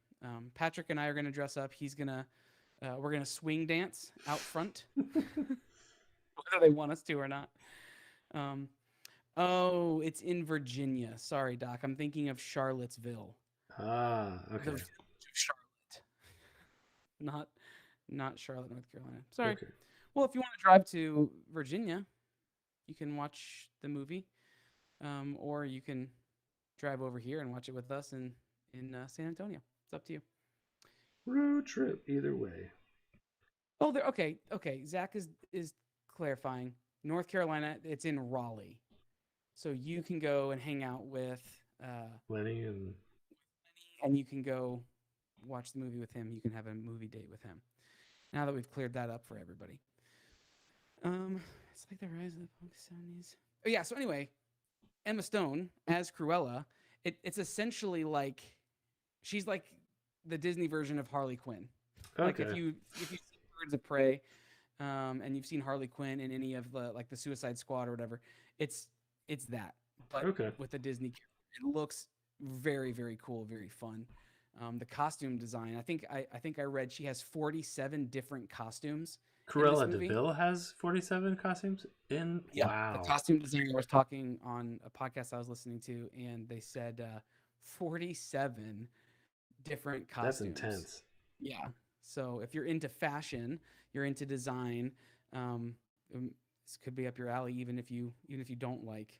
Patrick and I are going to dress up. We're going to swing dance out front, whether they want us to or not. Oh, it's in Virginia. Sorry, Doc. I'm thinking of Charlottesville. Ah, okay. The village of Charlotte. Not Charlotte, North Carolina. Sorry. Okay. Well, if you want to drive to Virginia, you can watch the movie, or you can drive over here and watch it with us in San Antonio. It's up to you. Road trip, either way. Oh, okay. Zach is clarifying. North Carolina, it's in Raleigh, so you can go and hang out with Lenny, and you can go watch the movie with him. You can have a movie date with him. Now that we've cleared that up for everybody. It's like the rise of the punk 70s. Oh yeah. So anyway, Emma Stone as Cruella. It's essentially like she's like the Disney version of Harley Quinn. Okay. Like if you've seen Birds of Prey, and you've seen Harley Quinn in any of the Suicide Squad or whatever, it's that, but with the Disney character. It looks very, very cool, very fun. The costume design. I think I read she has 47 different costumes in this Cruella de movie. Vil has 47 costumes in. Yeah, Wow. the costume designer was talking on a podcast I was listening to, and they said 47 different costumes. That's intense. Yeah. So if you're into fashion, you're into design, this could be up your alley, even if you don't like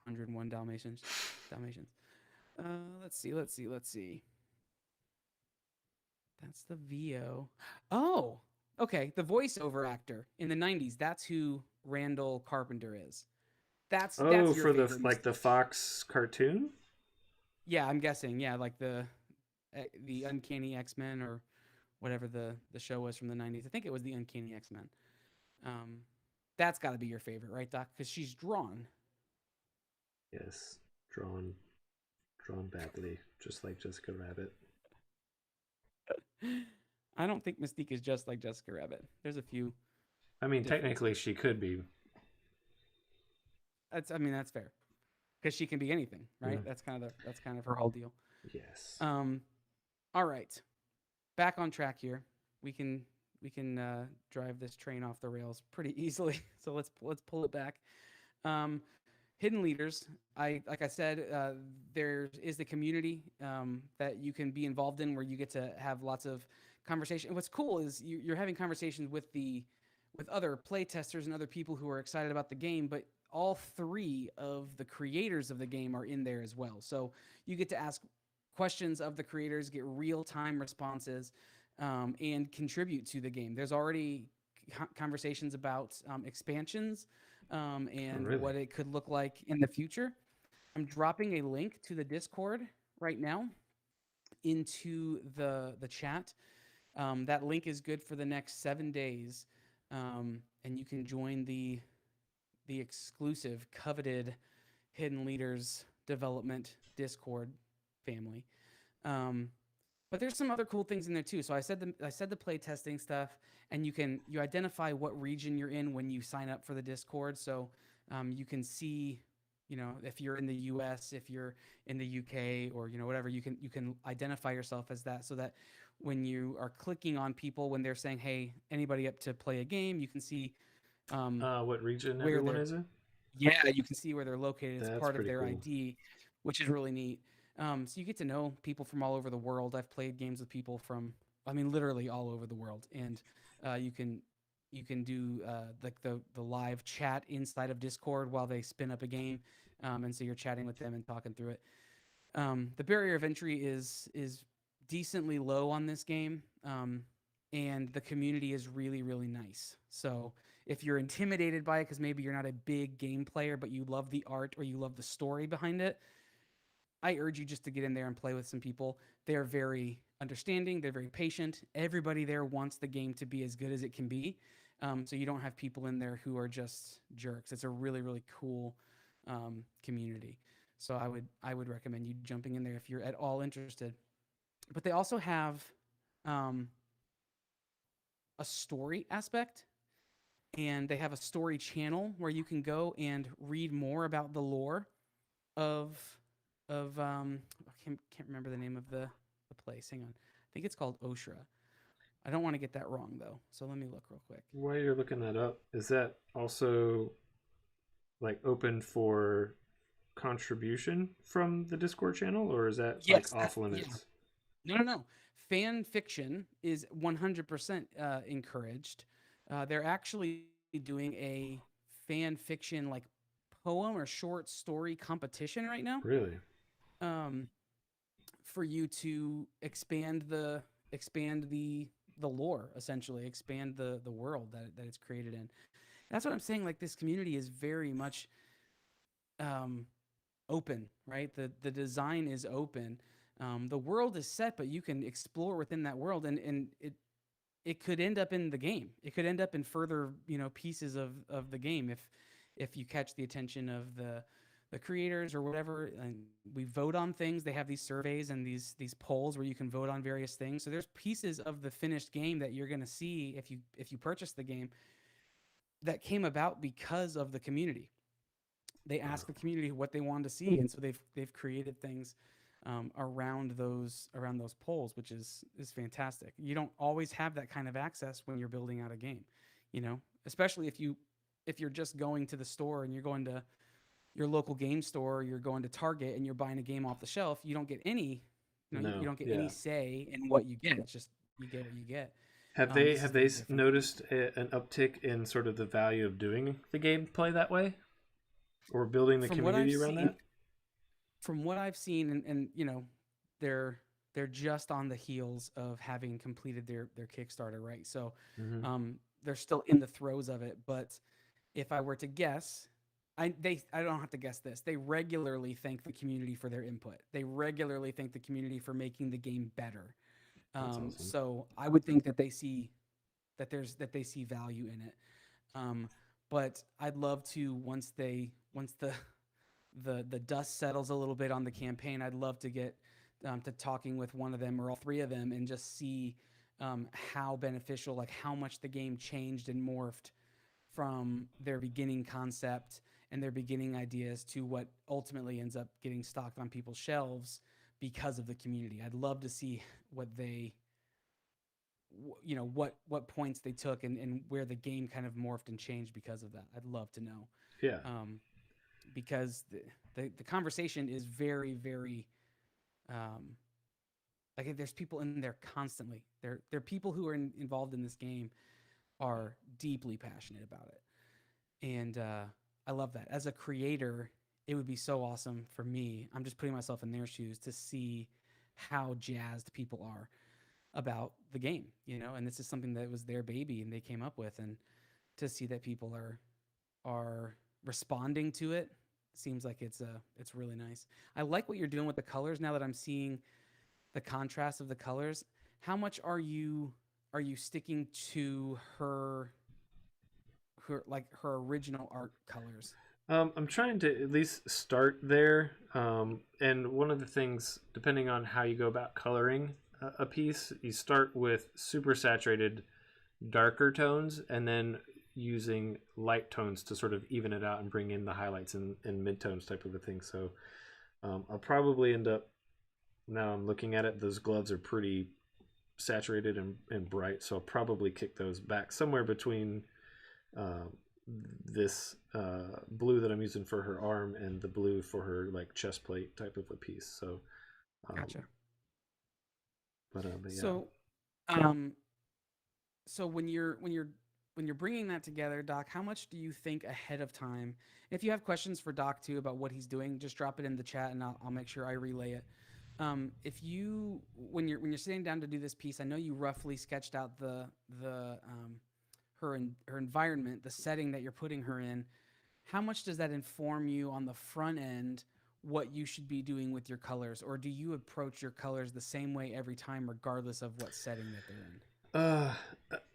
101 Dalmatians. Let's see. That's the VO. Oh, okay. The voiceover actor in the 90s. That's who Randall Carpenter is. That's your for the favorite the Fox cartoon. Yeah, I'm guessing. Yeah, like the Uncanny X-Men or whatever the show was from the 90s. I think it was the Uncanny X-Men. That's got to be your favorite, right, Doc? Because she's drawn. Yes, drawn badly, just like Jessica Rabbit. I don't think Mystique is just like Jessica Rabbit. There's a few. I mean, technically, she could be. That's fair, because she can be anything, right? Yeah. That's kind of her whole deal. Yes. All right, back on track here. We can drive this train off the rails pretty easily. So let's pull it back. Hidden leaders. Like I said, there is the community that you can be involved in, where you get to have lots of conversation. And what's cool is you're having conversations with other play testers and other people who are excited about the game, but all three of the creators of the game are in there as well. So you get to ask questions of the creators, get real-time responses, and contribute to the game. There's already conversations about expansions and what it could look like in the future. I'm dropping a link to the Discord right now into the chat. That link is good for the next 7 days, and you can join the exclusive, coveted Hidden Leaders development Discord family. But there's some other cool things in there too. So I said the play testing stuff, and you identify what region you're in when you sign up for the Discord. So you can see, if you're in the US, if you're in the UK, or whatever, you can identify yourself as that, so that when you are clicking on people, when they're saying, "Hey, anybody up to play a game?" you can see what region everyone is in. Yeah, you can see where they're located as part of their cool. ID, which is really neat. So you get to know people from all over the world. I've played games with people from, literally all over the world, and you can do like the live chat inside of Discord while they spin up a game, and so you're chatting with them and talking through it. The barrier of entry is decently low on this game, and the community is really, really nice. So if you're intimidated by it because maybe you're not a big game player, but you love the art or you love the story behind it, I urge you just to get in there and play with some people. They're very understanding. They're very patient. Everybody there wants the game to be as good as it can be. So you don't have people in there who are just jerks. It's a really, really cool community. So I would recommend you jumping in there if you're at all interested. But they also have a story aspect, and they have a story channel where you can go and read more about the lore of I can't remember the name of the place. Hang on. I think it's called Oshra. I don't want to get that wrong though. So let me look real quick. While you're looking that up, is that also like open for contribution from the Discord channel, or is that off limits? Yeah. No. Fan fiction is 100% encouraged. They're actually doing a fan fiction like poem or short story competition right now. Really? For you to expand the lore, essentially expand the world that it's created in. That's what I'm saying. Like, this community is very much open, right? The design is open. The world is set, but you can explore within that world, and it could end up in the game. It could end up in further, pieces of the game if you catch the attention of the creators or whatever. And we vote on things. They have these surveys and these polls where you can vote on various things. So there's pieces of the finished game that you're going to see if you purchase the game that came about because of the community. They asked the community what they wanted to see, and so they've created things around those poles, which is fantastic. You don't always have that kind of access when you're building out a game, especially if you're just going to the store and you're going to your local game store, you're going to Target and you're buying a game off the shelf. You don't get any, you don't get any say in what you get. It's just you get what you get. Have they noticed an uptick in sort of the value of doing the gameplay that way, or building the community around that? From what I've seen, and they're just on the heels of having completed their Kickstarter, right? So they're still in the throes of it. But if I were to guess, I don't have to guess this. They regularly thank the community for their input. They regularly thank the community for making the game better. Awesome. So I would think that they see value in it. But I'd love to once the dust settles a little bit on the campaign, I'd love to get to talking with one of them or all three of them and just see how beneficial, like how much the game changed and morphed from their beginning concept and their beginning ideas to what ultimately ends up getting stocked on people's shelves because of the community. I'd love to see what what points they took and where the game kind of morphed and changed because of that. I'd love to know. Yeah. Because the conversation is very, very, like there's people in there constantly. There are people who are involved in this game are deeply passionate about it. And I love that. As a creator, it would be so awesome for me. I'm just putting myself in their shoes to see how jazzed people are about the game, and this is something that was their baby and they came up with, and to see that people are responding to it seems like it's really nice. I like what you're doing with the colors now that I'm seeing the contrast of the colors. How much are you sticking to her original art colors? I'm trying to at least start there. And one of the things, depending on how you go about coloring a piece, you start with super saturated, darker tones, and then using light tones to sort of even it out and bring in the highlights and mid-tones type of a thing. So I'll probably end up, now I'm looking at it, those gloves are pretty saturated and bright, so I'll probably kick those back somewhere between this blue that I'm using for her arm and the blue for her like chest plate type of a piece. So gotcha. But yeah. So when you're bringing that together, Doc, how much do you think ahead of time? If you have questions for Doc too about what he's doing, just drop it in the chat and I'll make sure I relay it. If you when you're sitting down to do this piece, I know you roughly sketched out her environment, the setting that you're putting her in. How much does that inform you on the front end what you should be doing with your colors, or do you approach your colors the same way every time regardless of what setting that they're in?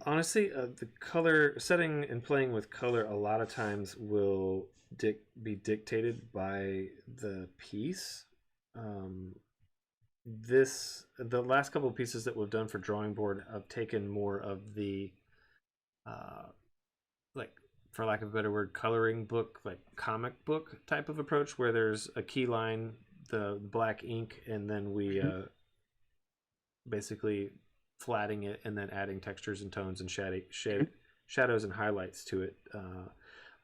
Honestly, the color setting and playing with color a lot of times will be dictated by the piece. The last couple of pieces that we've done for drawing board, I've taken more of the like, for lack of a better word, coloring book, like comic book type of approach, where there's a key line, the black ink, and then we basically flatting it and then adding textures and tones and shadows and highlights to it.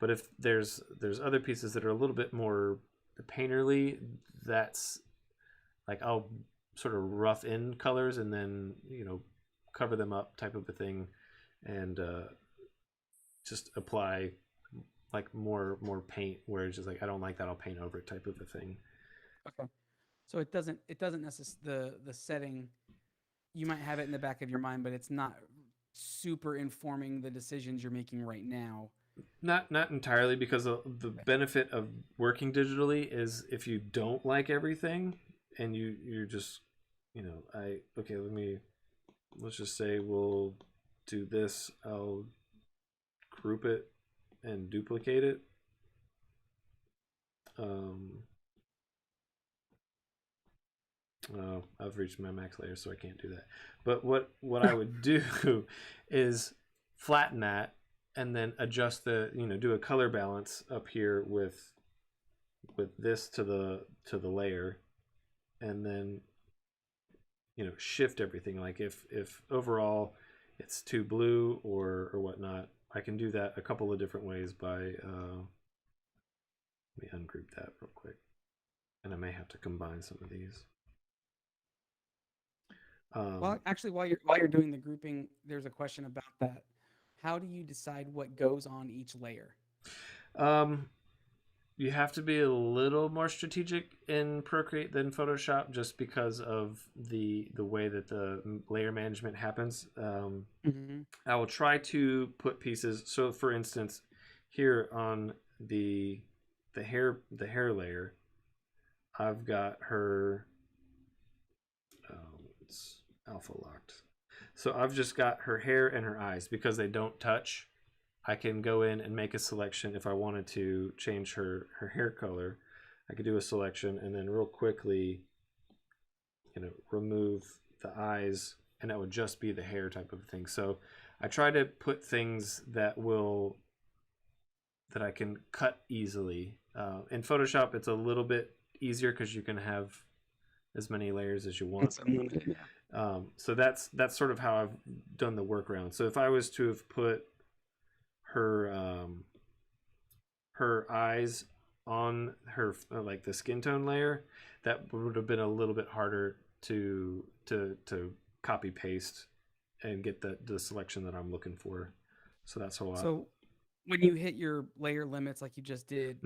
But if there's other pieces that are a little bit more painterly, that's like I'll sort of rough in colors and then cover them up type of a thing, and just apply like more paint where it's just like I don't like that, I'll paint over it type of a thing. Okay. So it doesn't necessarily the setting, you might have it in the back of your mind, but it's not super informing the decisions you're making right now. Not entirely, because the benefit of working digitally is if you don't like everything and you're just let's just say we'll do this, I'll group it and duplicate it. I've reached my max layer, so I can't do that. But what I would do is flatten that and then adjust do a color balance up here with this to the layer, and then shift everything. Like if overall it's too blue or whatnot, I can do that a couple of different ways by let me ungroup that real quick, and I may have to combine some of these. Well, actually, while you're doing the grouping, there's a question about that. How do you decide what goes on each layer? You have to be a little more strategic in Procreate than Photoshop, just because of the way that the layer management happens. I will try to put pieces. So, for instance, here on the hair layer, I've got her. It's alpha locked. So I've just got her hair and her eyes because they don't touch. I can go in and make a selection. If I wanted to change her hair color, I could do a selection and then real quickly, remove the eyes, and that would just be the hair type of thing. So I try to put things that I can cut easily. In Photoshop, it's a little bit easier because you can have as many layers as you want. So that's sort of how I've done the workaround. So if I was to have put her eyes on her like the skin tone layer, that would have been a little bit harder to copy paste and get the selection that I'm looking for. So that's a lot. So when you hit your layer limits like you just did,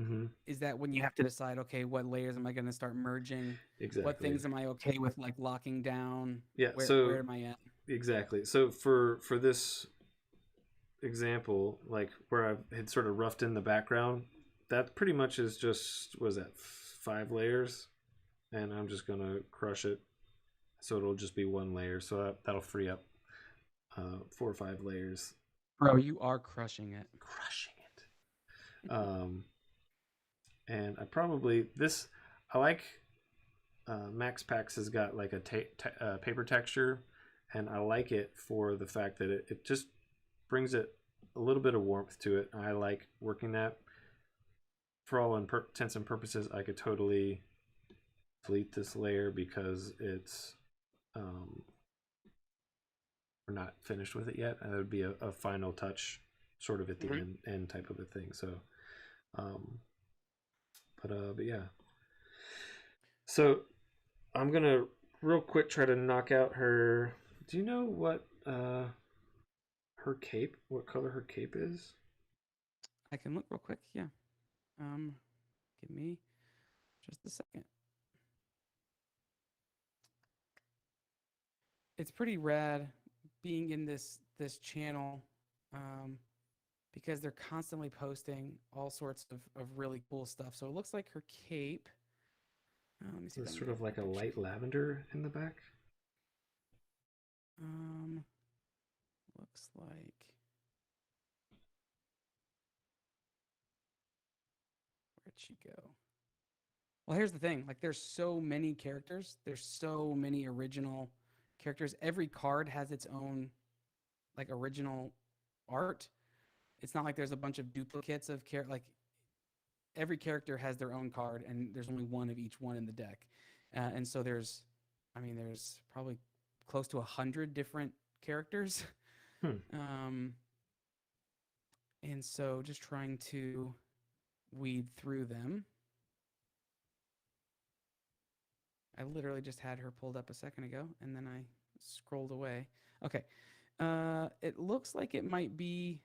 is that when you have to decide, okay, what layers am I going to start merging? Exactly. What things am I okay with, like locking down? Yeah. Where am I at? Exactly. So for this example, like where I had sort of roughed in the background, that pretty much is just, was that 5 layers? And I'm just going to crush it. So it'll just be 1 layer. So that'll free up 4 or 5 layers. Bro, you are crushing it. Crushing it. And I like Max Pax has got like a paper texture, and I like it for the fact that it just brings it a little bit of warmth to it. I like working that. For all intents and purposes, I could totally delete this layer because it's we're not finished with it yet, and it would be a final touch sort of at the end type of a thing. So but yeah, so I'm gonna real quick try to knock out her. Do you know what her cape, what color her cape is? I can look real quick. Yeah. Give me just a second. It's pretty rad being in this channel, because they're constantly posting all sorts of really cool stuff. So it looks like her cape. Let me see. It's sort of like a light lavender in the back. Looks like. Where'd she go? Well, here's the thing. Like, there's so many characters. There's so many original characters. Every card has its own, like, original art. It's not like there's a bunch of duplicates of like every character has their own card, and there's only one of each one in the deck. And so there's probably close to 100 different characters. And so just trying to weed through them. I literally just had her pulled up a second ago, and then I scrolled away. Okay. It looks like it might be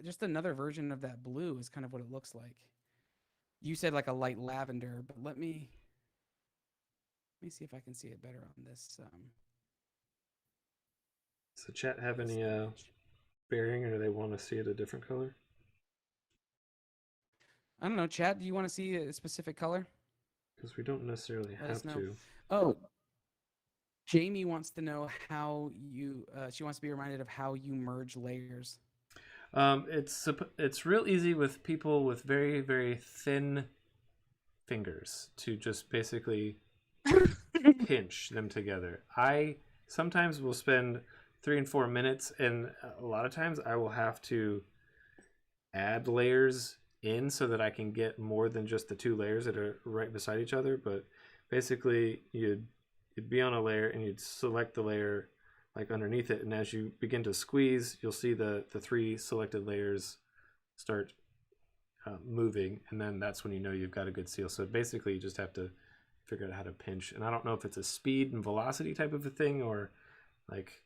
just another version of that blue is kind of what it looks like. You said like a light lavender, but let me see if I can see it better on this. So chat have any bearing, or do they want to see it a different color? I don't know, chat. Do you want to see a specific color? Because we don't necessarily have to. Oh, Jamie wants to know how you. She wants to be reminded of how you merge layers. It's real easy with people with very, very thin fingers to just basically pinch them together. I sometimes will spend 3 and 4 minutes, and a lot of times I will have to add layers in so that I can get more than just the 2 layers that are right beside each other. But basically, you'd be on a layer and you'd select the layer like underneath it, and as you begin to squeeze, you'll see the 3 selected layers start moving, and then that's when you know you've got a good seal. So basically, you just have to figure out how to pinch. And I don't know if it's a speed and velocity type of a thing, or like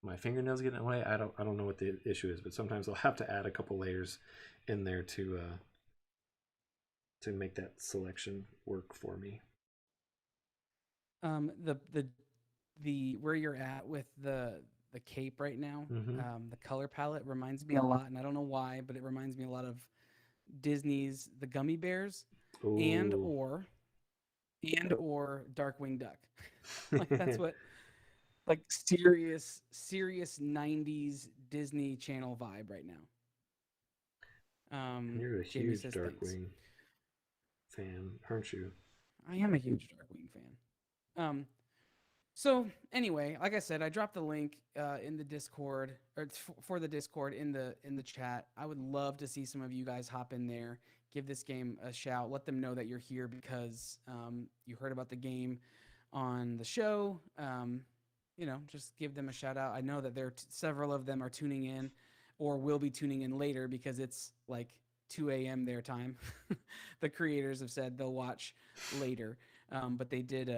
my fingernails getting in the way. I don't know what the issue is, but sometimes I'll have to add a couple layers in there to make that selection work for me. The where you're at with the cape right now, Mm-hmm. the color palette reminds me a lot, and I don't know why, but it reminds me a lot of Disney's The Gummy Bears and Ooh. or Darkwing Duck. Like that's what, like serious 90s Disney Channel vibe right now. And you're a Jamie huge says Darkwing thanks. fan, aren't you? I am a huge Darkwing fan. So anyway, like I said, I dropped the link in the Discord, or for the Discord in the chat. I would love to see some of you guys hop in there, give this game a shout, let them know that you're here because you heard about the game on the show. Just give them a shout out. I know that several of them are tuning in, or will be tuning in later because it's like 2 a.m. their time. The creators have said they'll watch later, but they did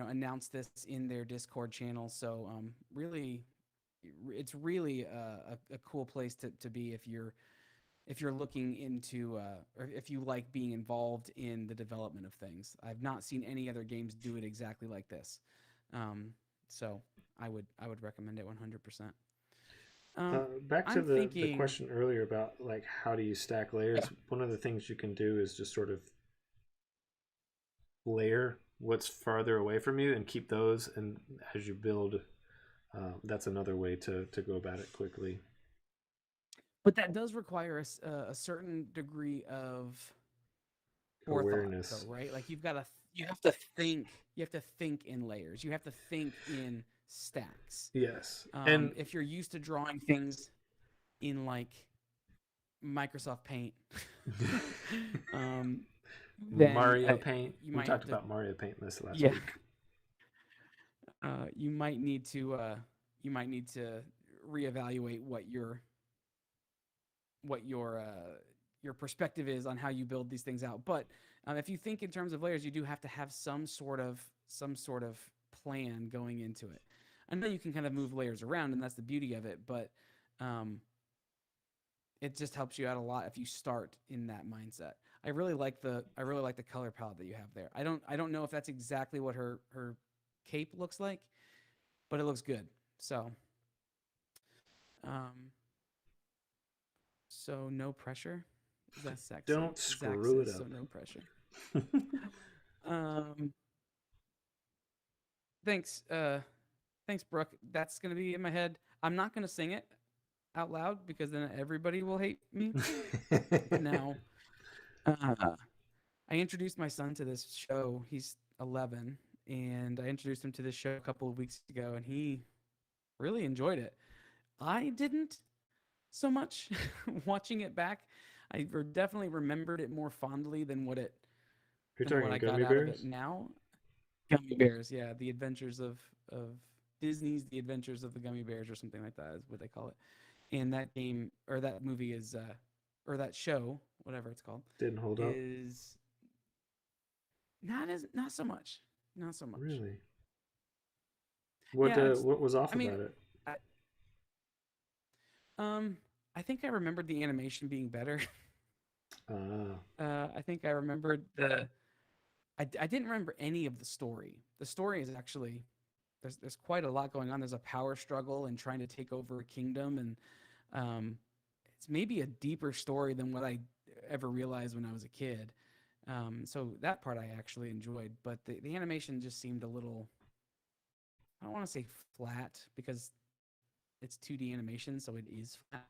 announce this in their Discord channel. So really, it's really a cool place to be if you're looking into or if you like being involved in the development of things. I've not seen any other games do it exactly like this. So I would recommend it 100%. Back to I'm the thinking, question earlier about like how do you stack layers. yeah. One of the things you can do is just sort of layer what's farther away from you and keep those, and as you build, that's another way to go about it quickly. But that does require a certain degree of Awareness, though, right? Like you have to think in layers. You have to think in stacks. yes. And if you're used to drawing things in like Microsoft Paint, then Mario Paint. You We might talked have to, about Mario Paint this last yeah. week. You might need to reevaluate what your perspective is on how you build these things out. But if you think in terms of layers, you do have to have some sort of plan going into it. I know you can kind of move layers around, and that's the beauty of it. But it just helps you out a lot if you start in that mindset. I really like the color palette that you have there. I don't know if that's exactly what her cape looks like, but it looks good. So so no pressure. Is that sexy? Don't screw it up. So no pressure. Thanks, Brooke. That's gonna be in my head. I'm not gonna sing it out loud because then everybody will hate me. But now, I introduced my son to this show. He's 11, and I introduced him to this show a couple of weeks ago, and he really enjoyed it. I didn't so much watching it back. I definitely remembered it more fondly than what You're talking I Gummy got Bears? out of it now. Gummy Bears, yeah, the adventures of Disney's The Adventures of the Gummy Bears, or something like that is what they call it. And that game or that movie is or that show, whatever it's called, Didn't hold up. Is not so much. Not so much. Really? What was off about it? I think I remembered the animation being better. I think I remembered I didn't remember any of the story. The story is actually there's quite a lot going on. There's a power struggle and trying to take over a kingdom, and it's maybe a deeper story than what I ever realized when I was a kid. So that part I actually enjoyed, but the animation just seemed a little, I don't want to say flat because it's 2D animation, so it is flat.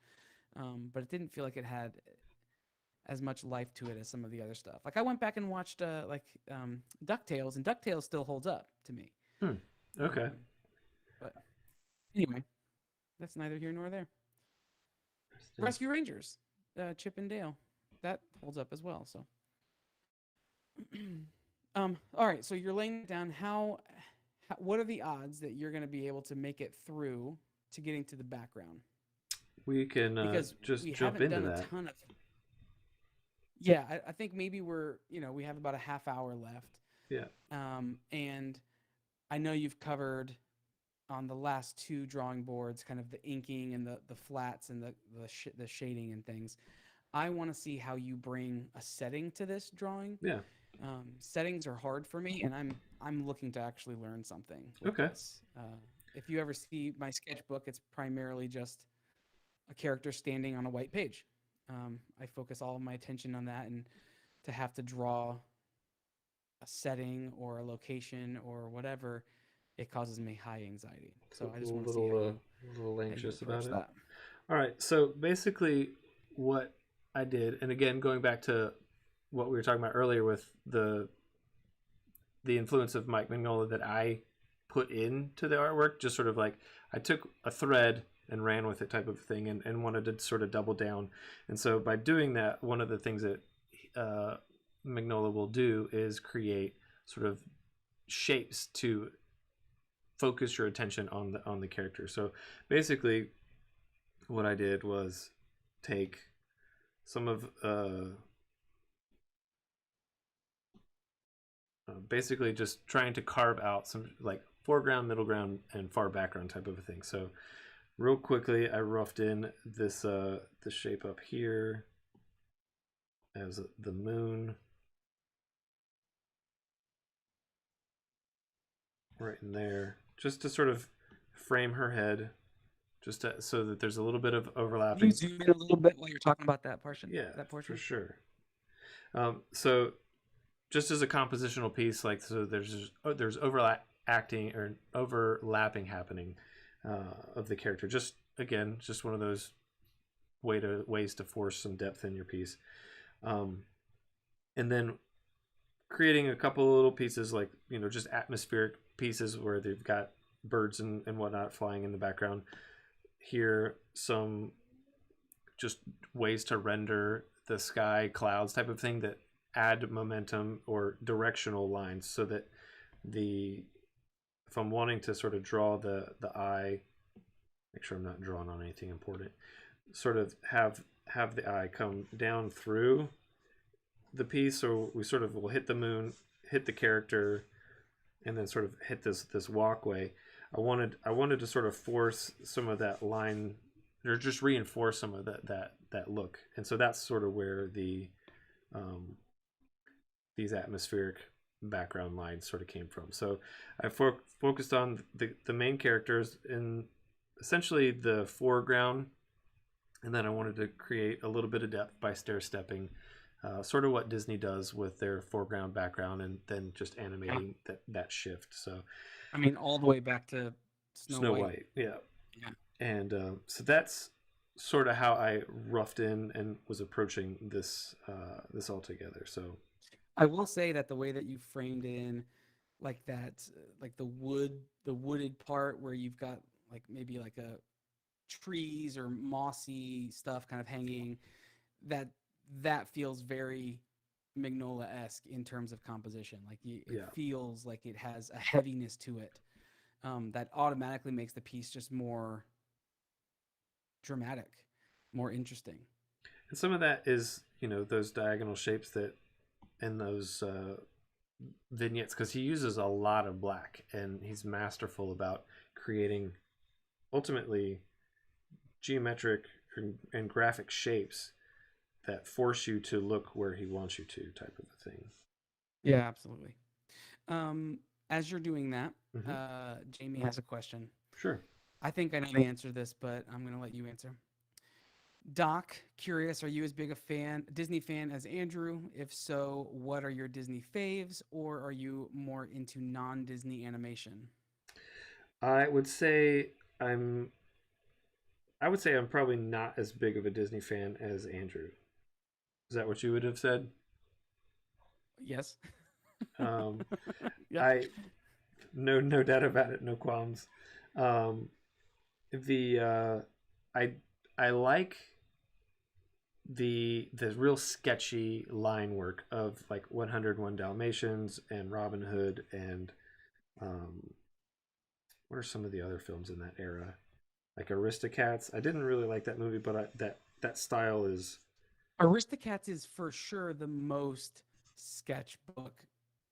But it didn't feel like it had as much life to it as some of the other stuff. Like I went back and watched DuckTales, and DuckTales still holds up to me. Okay. But anyway, that's neither here nor there. Rescue Rangers, Chip and Dale. That holds up as well. So, all right. So you're laying it down. What are the odds that you're going to be able to make it through to getting to the background? We can because just we jump haven't into done that. a ton of. Yeah, I think maybe we have about a half hour left. Yeah. And I know you've covered on the last two drawing boards, kind of the inking and the flats and the shading and things. I want to see how you bring a setting to this drawing. Yeah. Settings are hard for me, and I'm looking to actually learn something with Okay. this. If you ever see my sketchbook, it's primarily just a character standing on a white page. I focus all of my attention on that, and to have to draw a setting or a location or whatever, it causes me high anxiety. So I just want to see a little anxious about it. That. All right. So basically, what I did, and again, going back to what we were talking about earlier with the influence of Mike Mignola that I put into the artwork, just sort of like I took a thread and ran with it type of thing, and wanted to sort of double down. And so by doing that, one of the things that Mignola will do is create sort of shapes to focus your attention on the character. So basically, what I did was take some of basically just trying to carve out some like foreground, middle ground, and far background type of a thing. So real quickly, I roughed in this the shape up here as the moon, right in there, just to sort of frame her head, just so that there's a little bit of overlapping. Can you zoom in a little bit while you're talking about that portion? Yeah, that portion? For sure. So just as a compositional piece, like, so there's overlapping happening of the character. Just again, just one of those ways to force some depth in your piece, and then creating a couple of little pieces, like, just atmospheric pieces where they've got birds and whatnot flying in the background. Here, some just ways to render the sky, clouds type of thing that add momentum or directional lines, so that if I'm wanting to sort of draw the eye, make sure I'm not drawing on anything important, sort of have the eye come down through the piece. So we sort of will hit the moon, hit the character, and then sort of hit this walkway. I wanted to sort of force some of that line, or just reinforce some of that look. And so that's sort of where these atmospheric background lines sort of came from. So I focused on the main characters in essentially the foreground, and then I wanted to create a little bit of depth by stair-stepping, sort of what Disney does with their foreground, background, and then just animating that shift. So I mean, all the way back to Snow White. Yeah. And so that's sort of how I roughed in and was approaching this all together. So I will say that the way that you framed in, like that, like the wooded part where you've got like maybe like a trees or mossy stuff kind of hanging, that feels very Mignola-esque in terms of composition. Like it feels like it has a heaviness to it that automatically makes the piece just more dramatic, more interesting. And some of that is, those diagonal shapes that, and those vignettes, because he uses a lot of black, and he's masterful about creating ultimately geometric and graphic shapes that force you to look where he wants you to, type of a thing. Yeah, absolutely. As you're doing that, Jamie has a question. Sure. I think I know the answer to this, but I'm going to let you answer. Doc, curious, are you as big a Disney fan as Andrew? If so, what are your Disney faves, or are you more into non-Disney animation? I would say I'm probably not as big of a Disney fan as Andrew. Is that what you would have said? Yes. I no doubt about it, no qualms. I like the real sketchy line work of like 101 Dalmatians and Robin Hood and what are some of the other films in that era? Like Aristocats. I didn't really like that movie, but that style is. Aristocats is for sure the most sketchbook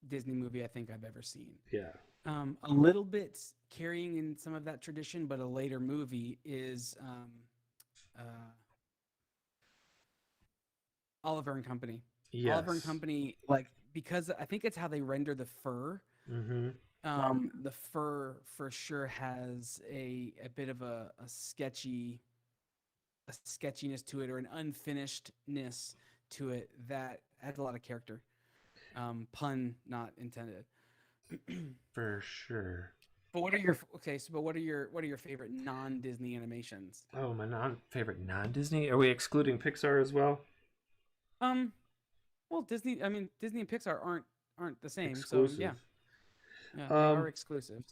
Disney movie I think I've ever seen. Yeah. A little bit carrying in some of that tradition, but a later movie is Oliver and Company. Yes. Oliver and Company, like, because I think it's how they render the fur. Mm-hmm. The fur for sure has a bit of a sketchiness to it, or an unfinishedness to it that adds a lot of character. Pun not intended. For sure. But what are your favorite non-Disney animations? Oh, my favorite non-Disney. Are we excluding Pixar as well? Well, Disney and Pixar aren't the same. Exclusive. So yeah, they are exclusive.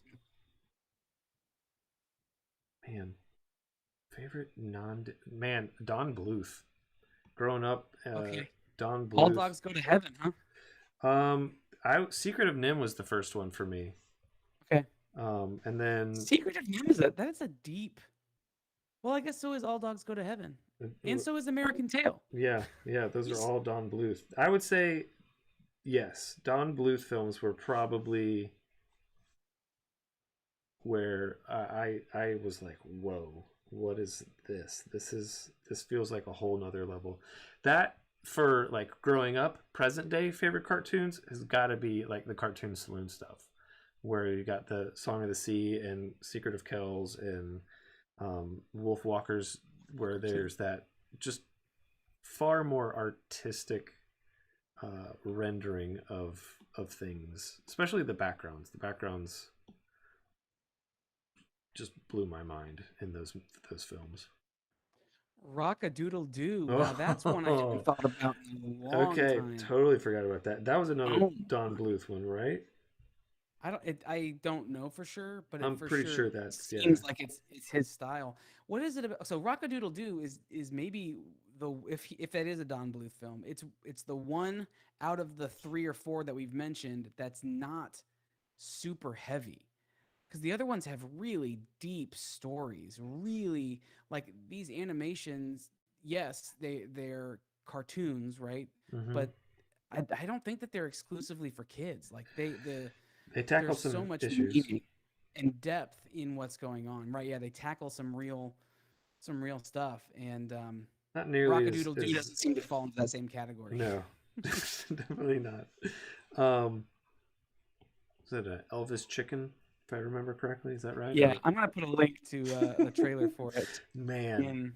Man, favorite Don Bluth. Growing up, Okay. Don Bluth. All Dogs Go to Heaven, huh? Secret of Nim was the first one for me. Okay. And then Secret of Nim that's a deep. Well, I guess so is All Dogs Go to Heaven, and so is American Tail. Yeah, those are all Don Bluth. I would say, yes, Don Bluth films were probably where I was like, whoa, what is this? This feels like a whole nother level. That, for like growing up, present day favorite cartoons has got to be like the Cartoon Saloon stuff, where you got the Song of the Sea and Secret of Kells and Wolf Walkers, where there's that just far more artistic rendering of things, especially the backgrounds. The backgrounds just blew my mind in those films. Rock-a-Doodle-Doo. Now that's one I haven't thought about in a long time. Totally forgot about that. That was another Don Bluth one, right? I don't know for sure, but I'm pretty sure that seems like it's his style. What is it about? So Rock-a-Doodle-Doo is maybe if that is a Don Bluth film, it's the one out of the 3 or 4 that we've mentioned that's not super heavy. Because the other ones have really deep stories, really, like, these animations. Yes, they're cartoons, right? Mm-hmm. But I don't think that they're exclusively for kids. Like they tackle there's some so much issues meaning and depth in what's going on, right? Yeah, they tackle some real stuff, and not nearly Rock-a-Doodle-Doo doesn't seem to fall into that same category. No, definitely not. Is it an Elvis Chicken? If I remember correctly, is that right? Yeah, I'm gonna put a link to the trailer for it. Man,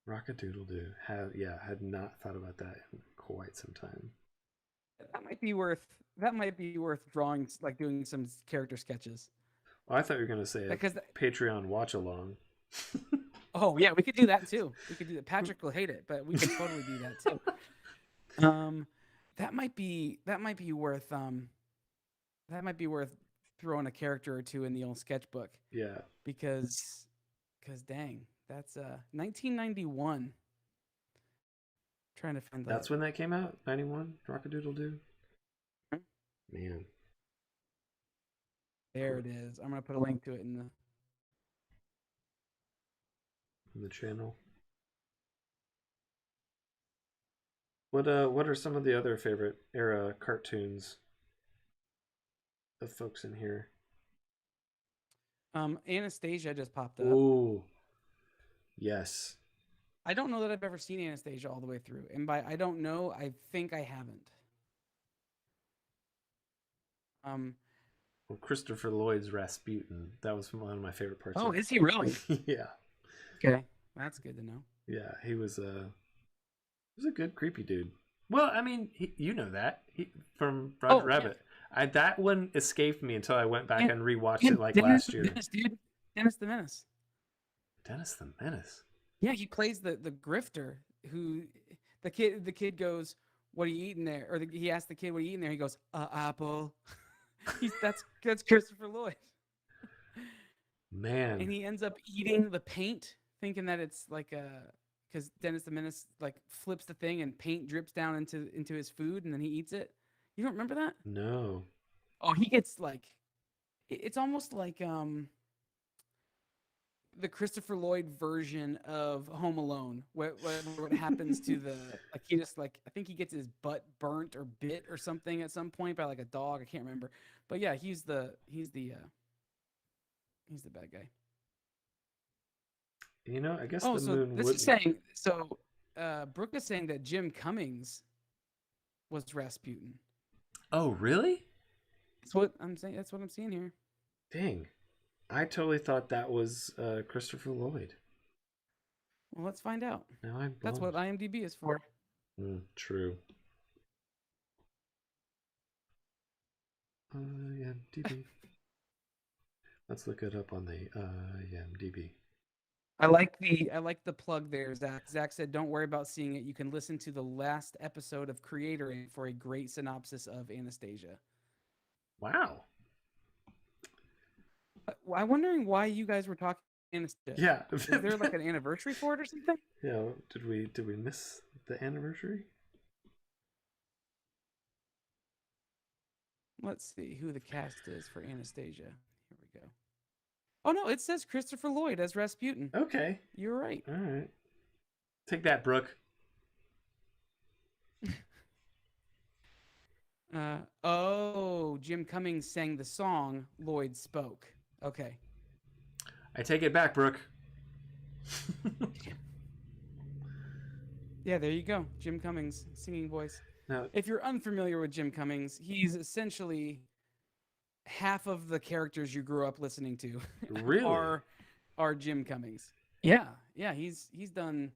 Rock-a-Doodle-Doo. Had not thought about that in quite some time. That might be worth drawing, like doing some character sketches. Well, I thought you were gonna say a Patreon watch along. Oh yeah, we could do that too. We could do that. Patrick will hate it, but we could totally do that too. That might be worth throwing a character or two in the old sketchbook. Yeah. Because dang, that's 1991. Trying to find That's when that came out? 91? Rock-a-Doodle-Doo? Man. There it is. I'm gonna put a link to it in the channel. What are some of the other favorite era cartoons of folks in here? Anastasia just popped up. Ooh. Yes. I don't know that I've ever seen Anastasia all the way through. And by I don't know, I think I haven't. Well, Christopher Lloyd's Rasputin. That was one of my favorite parts. Oh, is he really? Yeah. Okay. That's good to know. Yeah, he was a good creepy dude. Well, I mean, you know that from Roger Rabbit. Yeah. That one escaped me until I went back and rewatched it last year. Dennis, dude. Dennis the Menace. Dennis the Menace. Yeah, he plays the grifter who the kid goes, "What are you eating there?" Or he asks the kid, "What are you eating there?" He goes, "Apple." That's Christopher Lloyd. Man. And he ends up eating the paint, thinking that it's like a because Dennis the Menace like flips the thing and paint drips down into his food and then he eats it. You don't remember that? No. Oh, he gets like it's almost like the Christopher Lloyd version of Home Alone, what happens to the like he just like I think he gets his butt burnt or bit or something at some point by like a dog. I can't remember, but yeah, he's the bad guy. You know, I guess Oh, the so moon this would. is saying so. Brooke is saying that Jim Cummings was Rasputin. Oh, really? That's what I'm saying. That's what I'm seeing here. Dang. I totally thought that was Christopher Lloyd. Well, let's find out. Now I'm That's what bummed. IMDb is for. True. IMDb. Let's look it up on the IMDb. I like the plug there, Zach. Zach said, "Don't worry about seeing it. You can listen to the last episode of Creator for a great synopsis of Anastasia." Wow. I'm wondering why you guys were talking Anastasia. Yeah. Is there like an anniversary for it or something? Yeah. Did we miss the anniversary? Let's see who the cast is for Anastasia. Here we go. Oh no, it says Christopher Lloyd as Rasputin. Okay. You're right. All right. Take that, Brooke. Jim Cummings sang the song. Lloyd spoke. Okay. I take it back, Brooke. Yeah, there you go. Jim Cummings, singing voice. Now, If you're unfamiliar with Jim Cummings, he's essentially half of the characters you grew up listening to. really? are Jim Cummings. Yeah, he's done.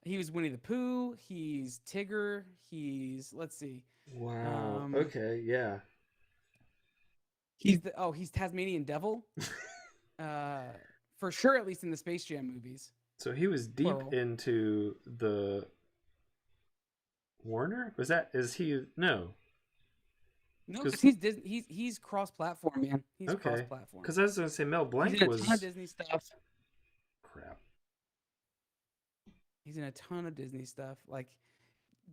He was Winnie the Pooh. He's Tigger. Let's see. Wow. Okay. Yeah. He's Tasmanian Devil. For sure, at least in the Space Jam movies. So he was deep Plural. into the Warner. Is he? No. No, because he's Disney. He's cross-platform, man. He's Okay. cross-platform. Because I was gonna say Mel Blanc He's in a was ton of Disney stuff. crap. He's in a ton of Disney stuff, like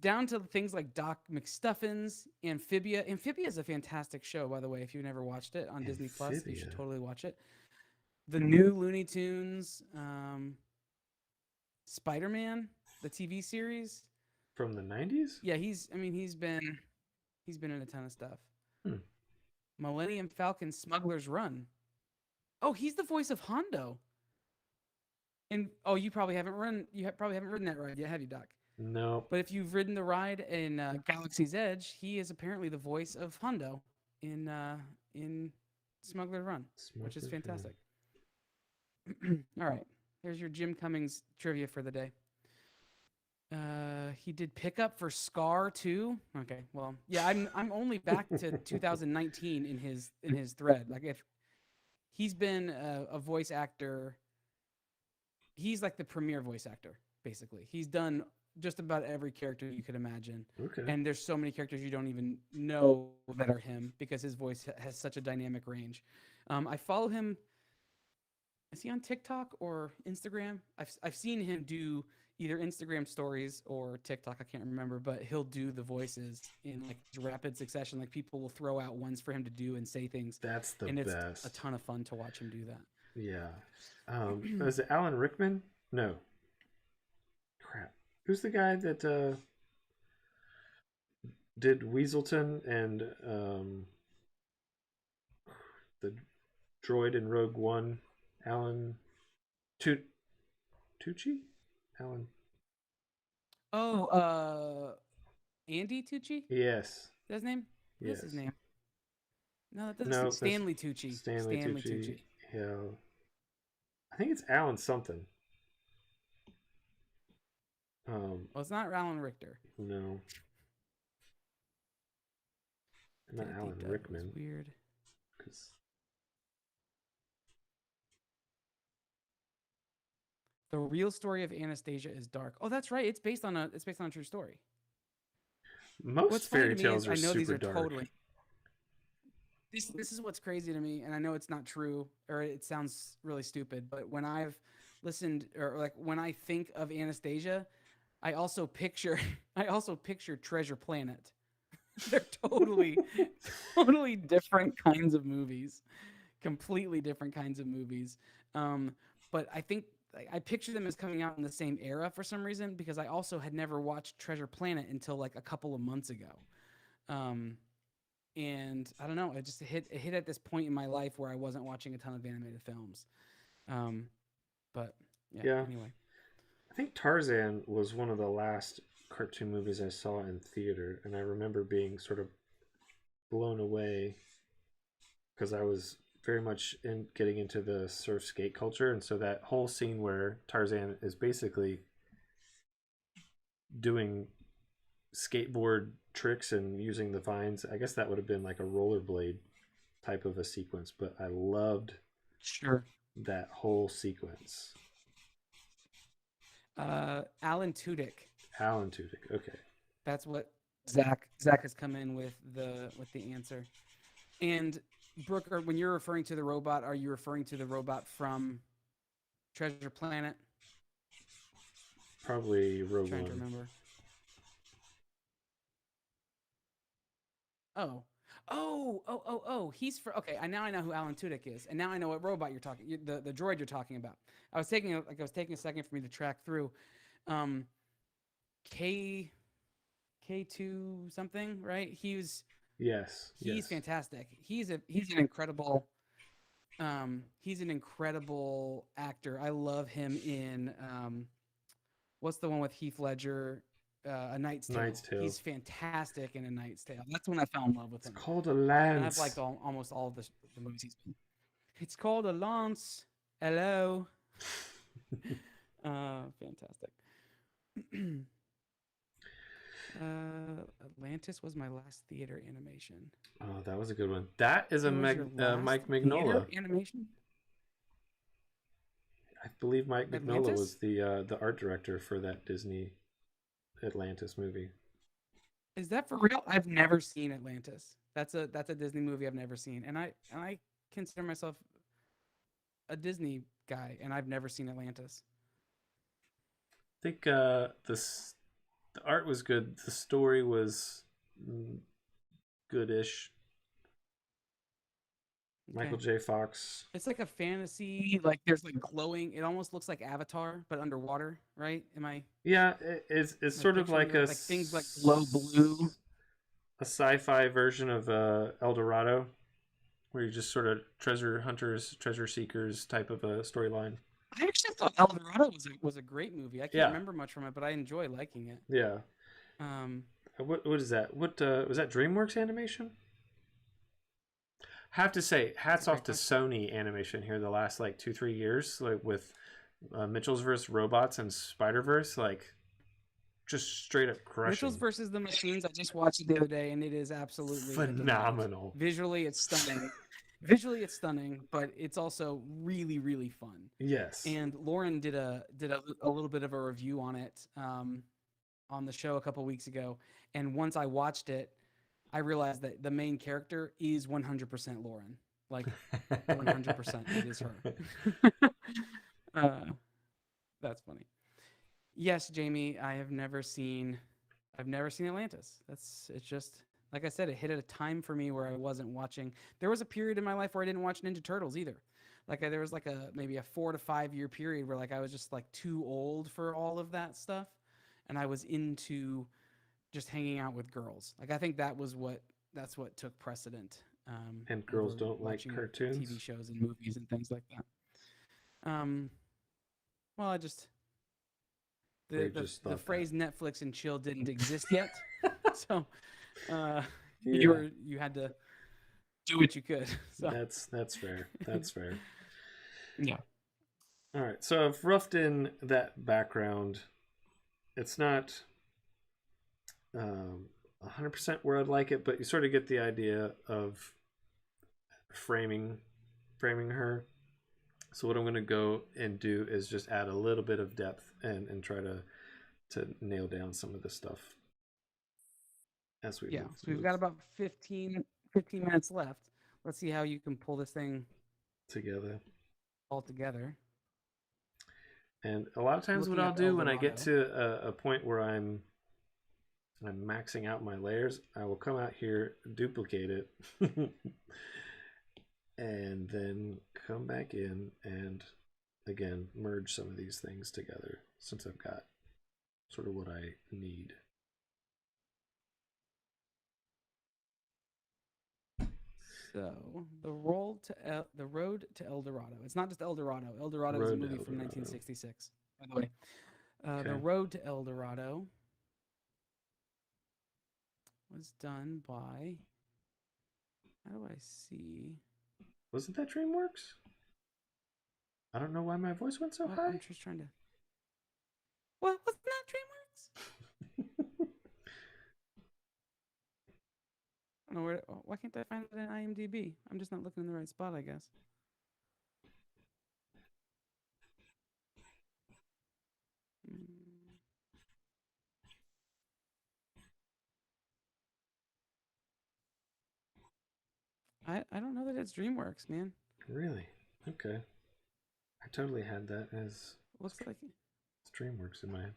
down to things like Doc McStuffins, Amphibia. Amphibia is a fantastic show, by the way. If you've never watched it on Disney Plus, you should Amphibia. totally watch it. The new Looney Tunes, Spider-Man, the TV series. From the 90s? Yeah, he's been in a ton of stuff. Hmm. Millennium Falcon Smuggler's Run. Oh, he's the voice of Hondo. And you probably haven't ridden that ride yet, have you, Doc? No. But if you've ridden the ride in Galaxy's Edge, he is apparently the voice of Hondo in Smuggler's Run, which is fantastic. All right, here's your Jim Cummings trivia for the day. He did pickup for Scar too. Okay, well, yeah, I'm only back to 2019 in his thread. Like if he's been a voice actor, he's like the premier voice actor basically. He's done just about every character you could imagine. Okay. And there's so many characters you don't even know that are him because his voice has such a dynamic range. I follow him. Is he on TikTok or Instagram? I've seen him do either Instagram stories or TikTok. I can't remember, but he'll do the voices in like rapid succession. Like people will throw out ones for him to do and say things. That's the and it's best. a ton of fun to watch him do that. Yeah. Is it Alan Rickman? No. Crap. Who's the guy that did Weaselton and the droid in Rogue One? Alan Tucci? Alan. Oh, Andy Tucci? Yes. Is that his name? Yes. What's his name? No, that's Stanley Tucci. Stanley Tucci. Yeah. I think it's Alan something. Well, it's not Alan Richter. No. Not Alan Rickman. Weird. 'Cause... The real story of Anastasia is dark. Oh, that's right. It's based on a true story. Most fairy tales are I know super these are dark. totally. This is what's crazy to me, and I know it's not true, or it sounds really stupid. But when I've listened, or like when I think of Anastasia, I also picture Treasure Planet. They're totally different kinds of movies, completely different kinds of movies. But I think I picture them as coming out in the same era for some reason, because I also had never watched Treasure Planet until like a couple of months ago. And I don't know, it hit at this point in my life where I wasn't watching a ton of animated films. But yeah. Anyway, I think Tarzan was one of the last cartoon movies I saw in theater, and I remember being sort of blown away because I was very much getting into the surf skate culture, and so that whole scene where Tarzan is basically doing skateboard tricks and using the vines, I guess that would have been like a rollerblade type of a sequence, but I loved that whole sequence. Alan Tudyk. Okay. That's what Zach has come in with the answer. And Brooker, when you're referring to the robot, are you referring to the robot from Treasure Planet? Probably Rogue I'm trying One. to remember. Oh, he's for okay. Now I know who Alan Tudyk is, and now I know what robot you're talking. The droid you're talking about. I was taking a second for me to track through. K2 something, right? He's fantastic. He's an incredible actor. I love him in what's the one with Heath Ledger? A Knight's Tale. He's fantastic in A Knight's Tale. That's when I fell in love with him. It's called a lance. And I've liked almost all of the movies he's been. It's called a lance. Hello. Fantastic. Atlantis was my last theater animation. Oh, that was a good one. That is a Mike Mignola animation. I believe Mike Mignola was the art director for that Disney Atlantis movie. Is that for real? I've never seen Atlantis. That's a Disney movie I've never seen, and I consider myself a Disney guy, and I've never seen Atlantis. I think the art was good. The story was goodish. Okay. Michael J. Fox. It's like a fantasy. Like there's like glowing. It almost looks like Avatar, but underwater, right? Am I? Yeah, it's sort of like a things like glow blue. A sci-fi version of El Dorado, where you just sort of treasure hunters, treasure seekers type of a storyline. I actually thought El Dorado was a great movie. I can't remember much from it, but I enjoy liking it. Yeah. What is that? What was that? DreamWorks Animation? Have to say, hats off to Sony Animation here the last like 2-3 years, like with Mitchell's vs. Robots and Spider-Verse, like just straight up crushing. Mitchell's vs. the Machines, I just watched it the other day, and it is absolutely phenomenal. Visually, it's stunning. But it's also really, really fun. Yes. And Lauren did a little bit of a review on it on the show a couple weeks ago, and once I watched it, I realized that the main character is 100% Lauren. Like 100%, it is her. That's funny. Yes, Jamie, I've never seen Atlantis. It's just like I said, it hit at a time for me where I wasn't watching. There was a period in my life where I didn't watch Ninja Turtles either. Like there was like maybe a 4 to 5 year period where like I was just like too old for all of that stuff, and I was into just hanging out with girls. Like I think that's what took precedent. And girls don't like cartoons, TV shows, and movies and things like that. Well, I just the phrase Netflix and chill didn't exist yet, so you had to do what you could. So. That's fair. That's fair. Yeah. All right. So I've roughed in that background. It's not 100% where I'd like it, but you sort of get the idea of framing her. So what I'm going to go and do is just add a little bit of depth and try to nail down some of this stuff as we move. So we've got about 15 minutes left. Let's see how you can pull this thing together. all together. And a lot of times what Looking I'll up do when I get Eldorado. to a point where I'm maxing out my layers, I will come out here, duplicate it, and then come back in and again merge some of these things together since I've got sort of what I need. So the road to El Dorado. It's not just El Dorado. El Dorado is a Road to movie El from Dorado. 1966. By the way, Okay. the road to El Dorado was done by. How do I see? Wasn't that DreamWorks? I don't know why my voice went so Oh, high. I'm just trying to. What wasn't that DreamWorks? I don't know where. Why can't I find it in IMDb? I'm just not looking in the right spot, I guess. I don't know that it's DreamWorks, man. Really? Okay. I totally had that as Looks like. DreamWorks in my head.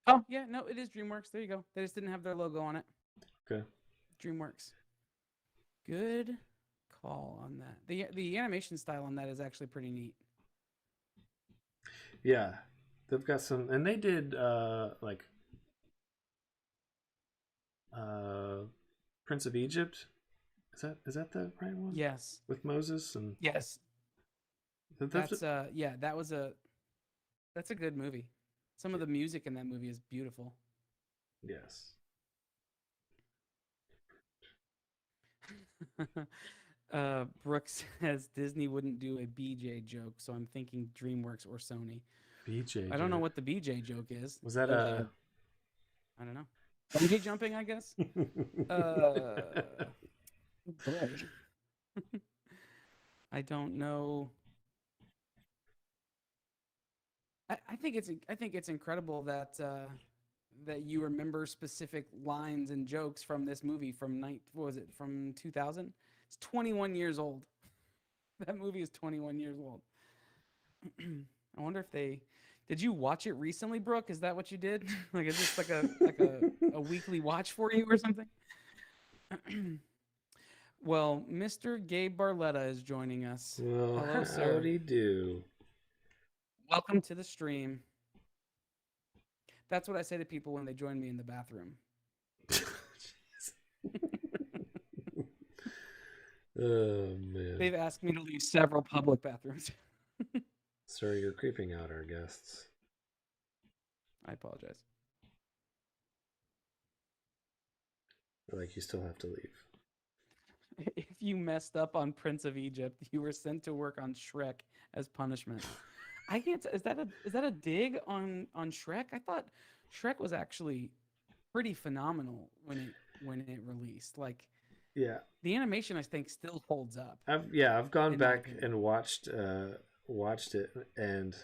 Oh yeah, no, it is DreamWorks. There you go. They just didn't have their logo on it. Okay. DreamWorks. Good call on that. The animation style on that is actually pretty neat. Yeah. They've got some, and they did like Prince of Egypt. Is that the right one? Yes. With Moses and Yes. that's yeah, that's a good movie. Some of the music in that movie is beautiful. yes. Brooks says Disney wouldn't do a BJ joke, so I'm thinking DreamWorks or Sony. BJ. I don't know what the BJ joke is. Was that I don't know. BJ jumping, I guess. Boy. I don't know. I think it's incredible that that you remember specific lines and jokes from this movie from what was it, from 2000? It's 21 years old. That movie is 21 years old. I wonder if did you watch it recently, Brooke? Is that what you did? Like, is this like a weekly watch for you or something? Well, Mr. Gabe Barletta is joining us. Well, hello, sir. Howdy do. Welcome to the stream. That's what I say to people when they join me in the bathroom. Oh man. They've asked me to leave several public bathrooms. Sir, you're creeping out our guests. I apologize. Like you still have to leave. If you messed up on Prince of Egypt, you were sent to work on Shrek as punishment. I can't. Is that a dig on Shrek? I thought Shrek was actually pretty phenomenal when it released. Like, yeah, the animation I think still holds up. I've gone back and watched it, and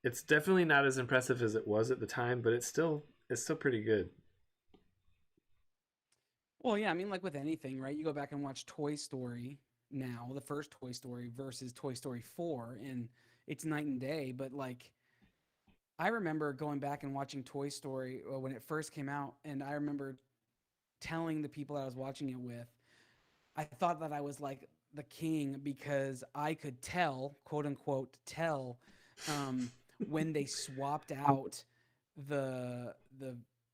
it's definitely not as impressive as it was at the time, but it's still pretty good. Well, yeah, I mean, like with anything, right? You go back and watch Toy Story now, the first Toy Story versus Toy Story 4, and it's night and day. But like, I remember going back and watching Toy Story when it first came out, and I remember telling the people that I was watching it with, I thought that I was like the king because I could tell, quote unquote, when they swapped out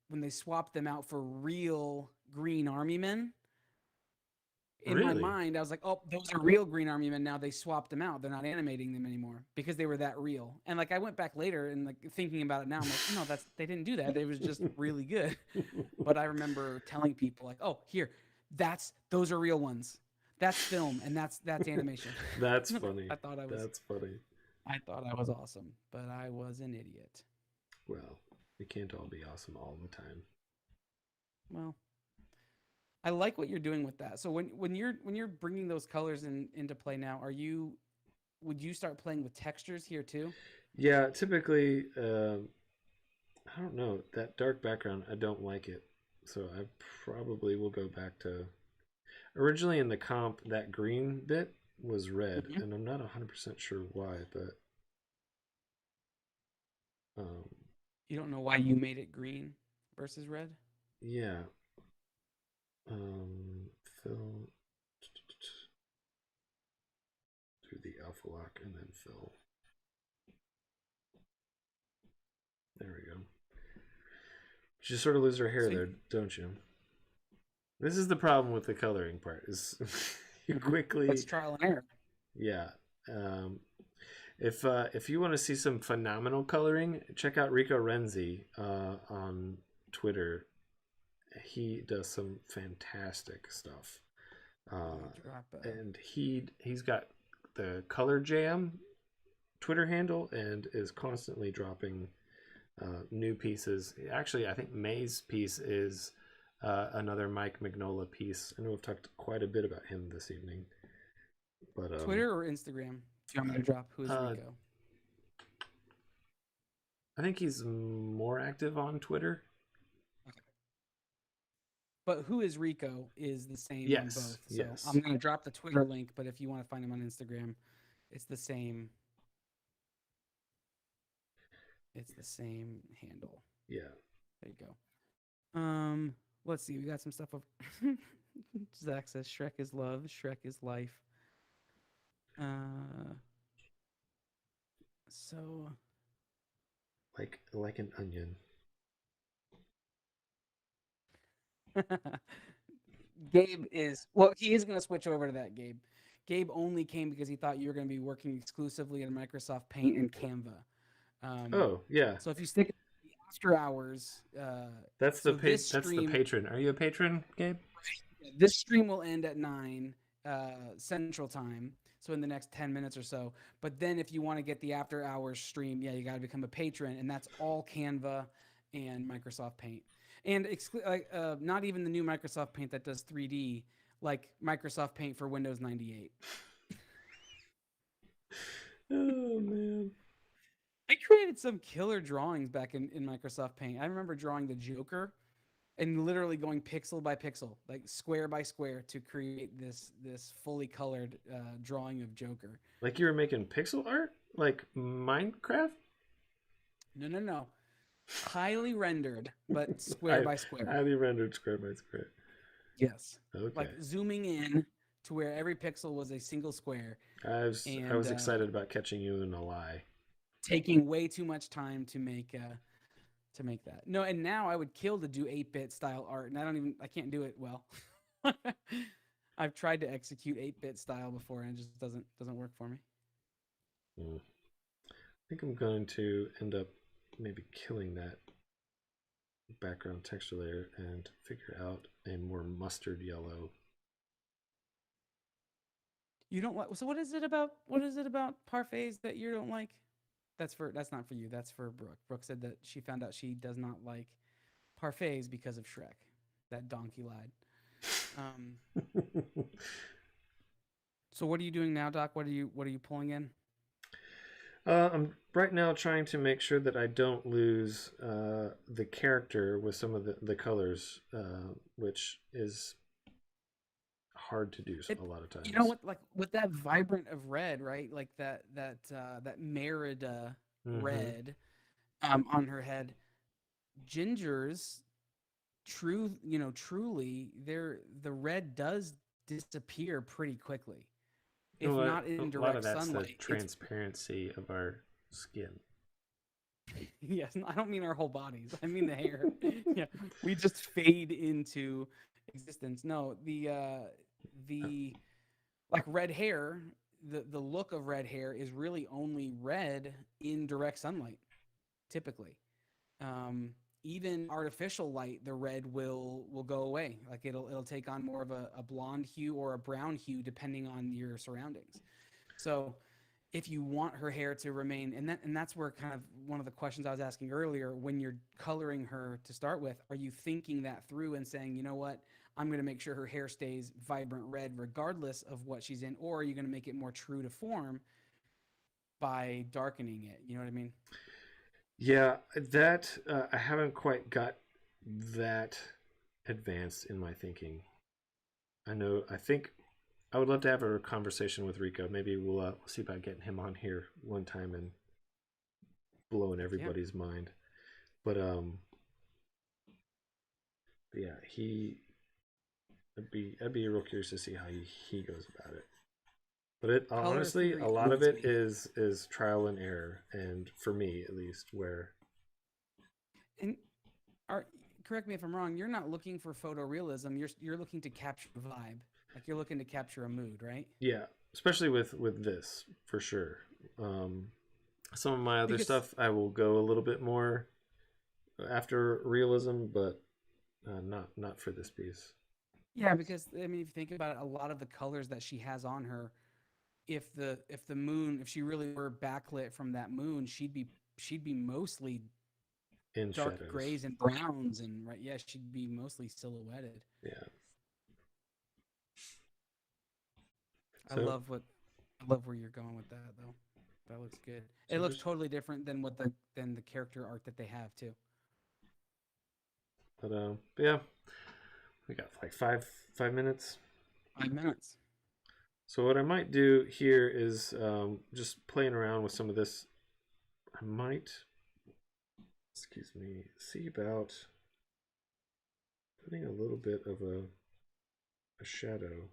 when they swapped them out for real Green Army men. In my mind, I was like, oh, those are real Green Army men now. They swapped them out. They're not animating them anymore because they were that real. And like, I went back later and like thinking about it now, I'm like, no, they didn't do that. It was just really good. But I remember telling people like, oh, here, those are real ones. That's film and that's animation. That's funny. That's funny. I thought I was awesome, but I was an idiot. Well, we can't all be awesome all the time. Well, I like what you're doing with that. So when you're bringing those colors into play now, would you start playing with textures here too? Yeah, typically, I don't know, that dark background, I don't like it. So I probably will go back to, originally in the comp, that green bit was red, and I'm not 100% sure why, but You don't know why you made it green versus red? Yeah. Fill through the alpha lock and then fill. There we go. You sort of lose her hair there, don't you? This is the problem with the coloring part. Is you quickly. It's trial and error. Yeah. If you want to see some phenomenal coloring, check out Rico Renzi on Twitter. He does some fantastic stuff. And he's got the Color Jam Twitter handle and is constantly dropping new pieces. Actually, I think May's piece is another Mike Magnola piece. I know we've talked quite a bit about him this evening. But Twitter or Instagram? Do you want me to drop who is Rico? I think he's more active on Twitter. Okay. But who is Rico is the same on both. So yes. I'm going to drop the Twitter link, but if you want to find him on Instagram, it's the same. It's the same handle. Yeah. There you go. Let's see. We got some stuff over. Zach says Shrek is love. Shrek is life. So like an onion. Gabe is he is going to switch over to that. Gabe only came because he thought you were going to be working exclusively in Microsoft Paint and Canva. Oh yeah. So if you stick the after hours, that's the patron. Are you a patron, Gabe? This stream will end at 9 Central Time. So in the next 10 minutes or so. But then if you want to get the after hours stream, you got to become a patron, and that's all Canva and Microsoft Paint. And not even the new Microsoft Paint that does 3D, like Microsoft Paint for Windows 98. Oh, man. I created some killer drawings back in Microsoft Paint. I remember drawing the Joker and literally going pixel by pixel, like square by square, to create this fully colored drawing of Joker. Like you were making pixel art? Like Minecraft? No. Highly rendered, but square by square. Highly rendered square by square. Yes. Okay. Like zooming in to where every pixel was a single square. I was excited about catching you in a lie. Taking way too much time to make that. No, and now I would kill to do 8-bit style art, and I can't do it well. I've tried to execute 8-bit style before, and it just doesn't work for me. I think I'm going to end up maybe killing that background texture layer and figure out a more mustard yellow. You don't like? So what is it about parfaits that you don't like? That's not for you. That's for Brooke. Brooke said that she found out she does not like parfaits because of Shrek. That donkey lied. So what are you doing now, Doc? What are you pulling in? I'm right now trying to make sure that I don't lose the character with some of the colors, which is hard to do a lot of times. You know what? Like with that vibrant of red, right? Like that Merida red on her head. Ginger's truly the red does disappear pretty quickly. If not in direct sunlight. A lot of that's the transparency of our skin. Yes, I don't mean our whole bodies. I mean the hair. Yeah, we just fade into existence. No, the like red hair, the look of red hair is really only red in direct sunlight, typically. Even artificial light, the red will go away. Like it'll take on more of a blonde hue or a brown hue depending on your surroundings. So if you want her hair to remain, and that's where kind of one of the questions I was asking earlier, when you're coloring her to start with, are you thinking that through and saying, you know what, I'm going to make sure her hair stays vibrant red regardless of what she's in, or are you going to make it more true to form by darkening it? You know what I mean? Yeah, that I haven't quite got that advanced in my thinking. I think I would love to have a conversation with Rico. Maybe we'll see about getting him on here one time and blowing everybody's mind. But yeah, I'd be real curious to see how he goes about it. But Color honestly, theory a lot of owns it me. is trial and error, and for me at least, where And are correct me if I'm wrong. You're not looking for photorealism. You're looking to capture a vibe. Like you're looking to capture a mood, right? yeah, especially with this for sure. Um, some of my other Because stuff I will go a little bit more after realism, but not for this piece. yeah, because I mean, if you think about it, a lot of the colors that she has on her, if the moon, if she really were backlit from that moon, she'd be mostly In dark shadows. grays and browns, and right, yeah, she'd be mostly silhouetted. Yeah. I So, love what I love where you're going with that though. That looks good. so It looks just, totally different than the character art that they have too. but yeah, we got like 5 minutes. 5 minutes. So what I might do here is just playing around with some of this. I might, excuse me, see about putting a little bit of a shadow.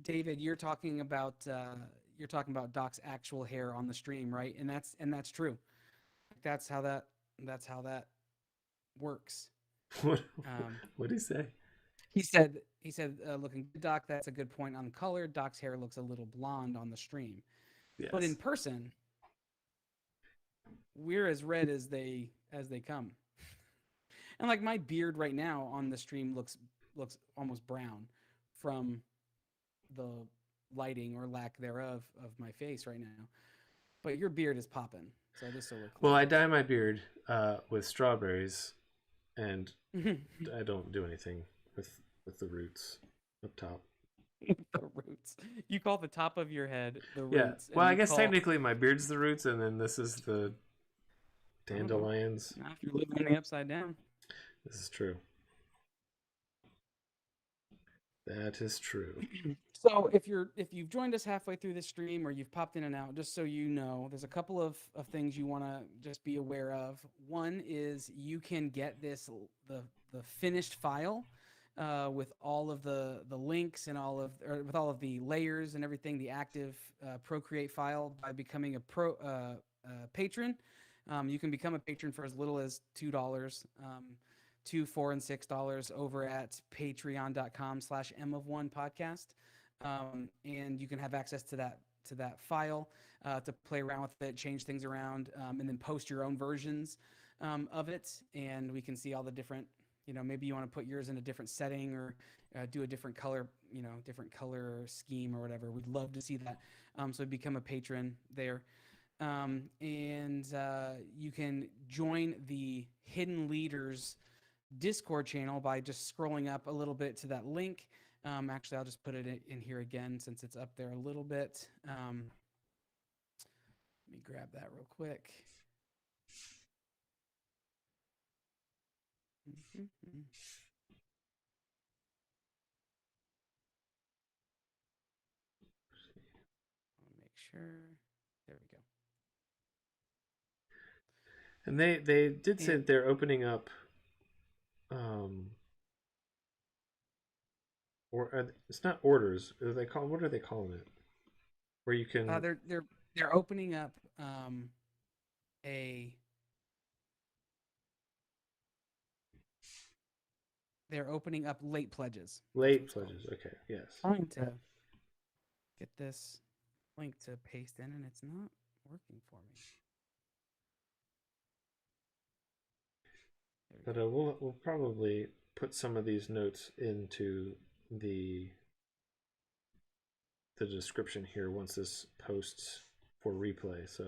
David, you're talking about Doc's actual hair on the stream, right? And that's true. That's how that works. What Um, what did he say? he said, looking good, Doc. That's a good point on color. Doc's hair looks a little blonde on the stream, but in Yes. person, we're as red as they come. And like my beard right now on the stream looks almost brown from the lighting or lack thereof of my face right now. But your beard is popping, so this will look Well, I clean. dye my beard with strawberries, and I don't do anything with the roots up top. The roots. You call the top of your head the Yeah. roots, Well, and I you guess call technically my beard's the roots, and then this is the I don't know. dandelions. Now if you're living in the upside down. This is true. That is true. So if you've joined us halfway through this stream or you've popped in and out, just so you know, there's a couple of things you want to just be aware of. One is you can get the finished file with all of the links and with all of the layers and everything, the active Procreate file by becoming a patron. You can become a patron for as little as $2. $2, $4, and $6 over at patreon.com/M of One podcast. And you can have access to that file to play around with it, change things around, and then post your own versions of it. And we can see all the different, maybe you want to put yours in a different setting or do a different color, different color scheme or whatever. We'd love to see that. So become a patron there. And you can join the Hidden Leaders Discord channel by just scrolling up a little bit to that link. Actually, I'll just put it in here again since it's up there a little bit. Let me grab that real quick. I'll make sure. There we go. And they did say And that they're opening up, um, or it's not orders. What are they calling it? Where you can they're opening up a they're opening up late pledges. That's what late it's called. pledges. Okay, yes. Trying to get this link to paste in, and it's not working for me. But we'll probably put some of these notes into the description here once this posts for replay. So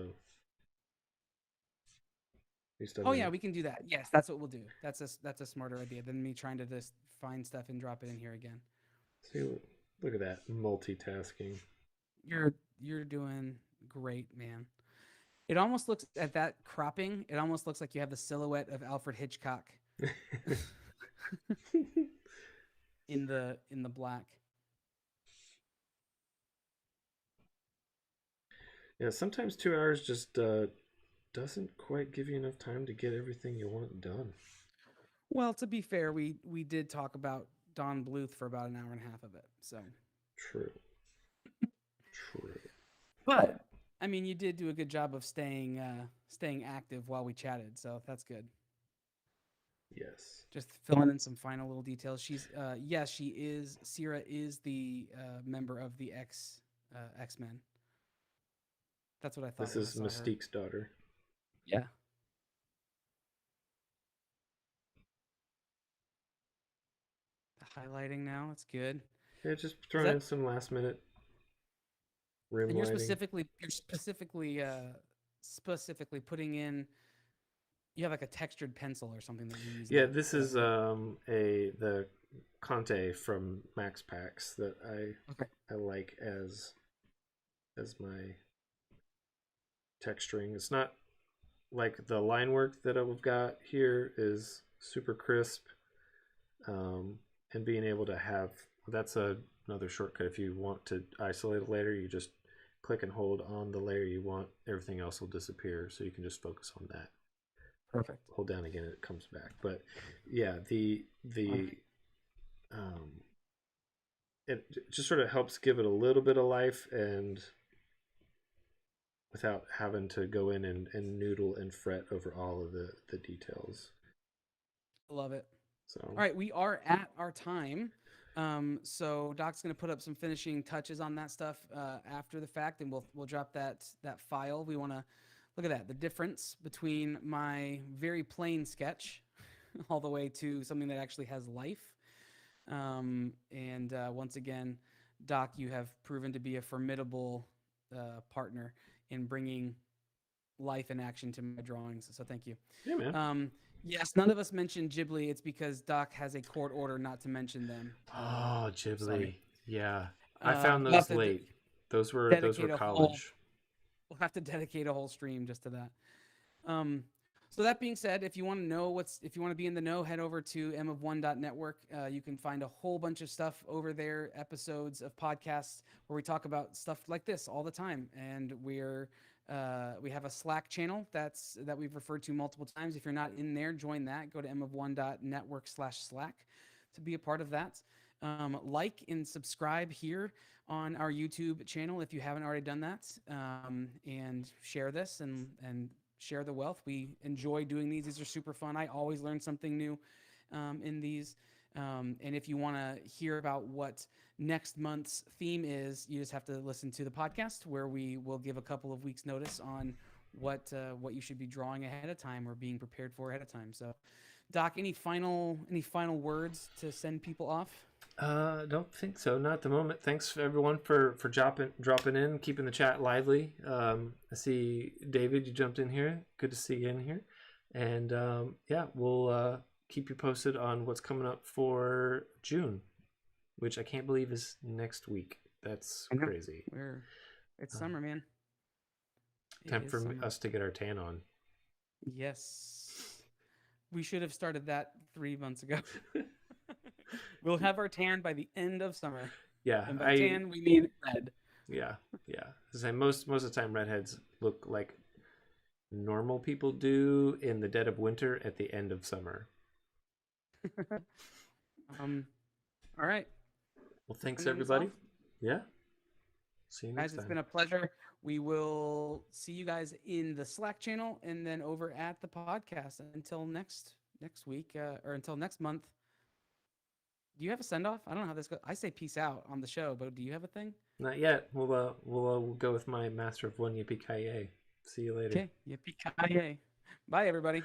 Oh yeah, we can do that. Yes, that's what we'll do. That's a smarter idea than me trying to just find stuff and drop it in here again. See, look at that multitasking. You're doing great, man. It almost looks at that cropping. It almost looks like you have the silhouette of Alfred Hitchcock in the black. Yeah, sometimes 2 hours just doesn't quite give you enough time to get everything you want done. Well, to be fair, we did talk about Don Bluth for about an hour and a half of it. So True. True. but I mean, you did do a good job of staying active while we chatted, so that's good. Yes. Just filling in some final little details. She's yes, she is. Sierra is the member of the X-Men. That's what I thought. This when I is saw her. Mystique's daughter. Yeah. The highlighting now, it's good. Yeah, just throwing in some last minute rim And you're lighting. specifically putting in. You have like a textured pencil or something that you're using. Yeah, this is the Conte from Max Packs that I like as my texturing. It's not like the line work that I've got here is super crisp, and being able to have that's another shortcut. If you want to isolate a layer, you just click and hold on the layer you want. Everything else will disappear, so you can just focus on that. Perfect. Hold down again and it comes back. But yeah, it just sort of helps give it a little bit of life, and without having to go in and noodle and fret over all of the details. Love it. So all right, we are at our time. So Doc's going to put up some finishing touches on that stuff after the fact, and we'll drop that file. We want to look at that, the difference between my very plain sketch all the way to something that actually has life. And once again, Doc, you have proven to be a formidable partner in bringing life and action to my drawings. So thank you. yeah, man. Yes, none of us mentioned Ghibli. It's because Doc has a court order not to mention them. Oh, Ghibli. Sorry. Yeah. I found those late. Those were college. We'll have to dedicate a whole stream just to that. So that being said, if you want to be in the know, head over to mof1.network. You can find a whole bunch of stuff over there, episodes of podcasts where we talk about stuff like this all the time. And we have a Slack channel that we've referred to multiple times. If you're not in there, join that. Go to mof1.network/Slack to be a part of that. Like and subscribe here on our YouTube channel if you haven't already done that, and share this and share the wealth. We enjoy doing these. These are super fun. I always learn something new in these. And if you want to hear about what next month's theme is, you just have to listen to the podcast where we will give a couple of weeks notice on what you should be drawing ahead of time or being prepared for ahead of time. So, Doc, any final words to send people off? Don't think so. Not at the moment. Thanks everyone for dropping in, keeping the chat lively. I see David, you jumped in here. Good to see you in here. And yeah, we'll keep you posted on what's coming up for June, which I can't believe is next week. That's crazy. It's summer, man. Time for us to get our tan on. Yes. We should have started that 3 months ago. We'll have our tan by the end of summer. Yeah. And by tan, we mean red. Yeah. Yeah. Most of the time, redheads look like normal people do in the dead of winter at the end of summer. All right. Well, thanks, everybody. Yeah. See you next time. Guys, it's been a pleasure. We will see you guys in the Slack channel and then over at the podcast. Until next week or until next month. Do you have a send-off? I don't know how this goes. I say peace out on the show, but do you have a thing? Not yet. We'll go with my Master of One, Yippee-ki-yay. See you later. Okay. Yippee-ki-yay. Bye, everybody.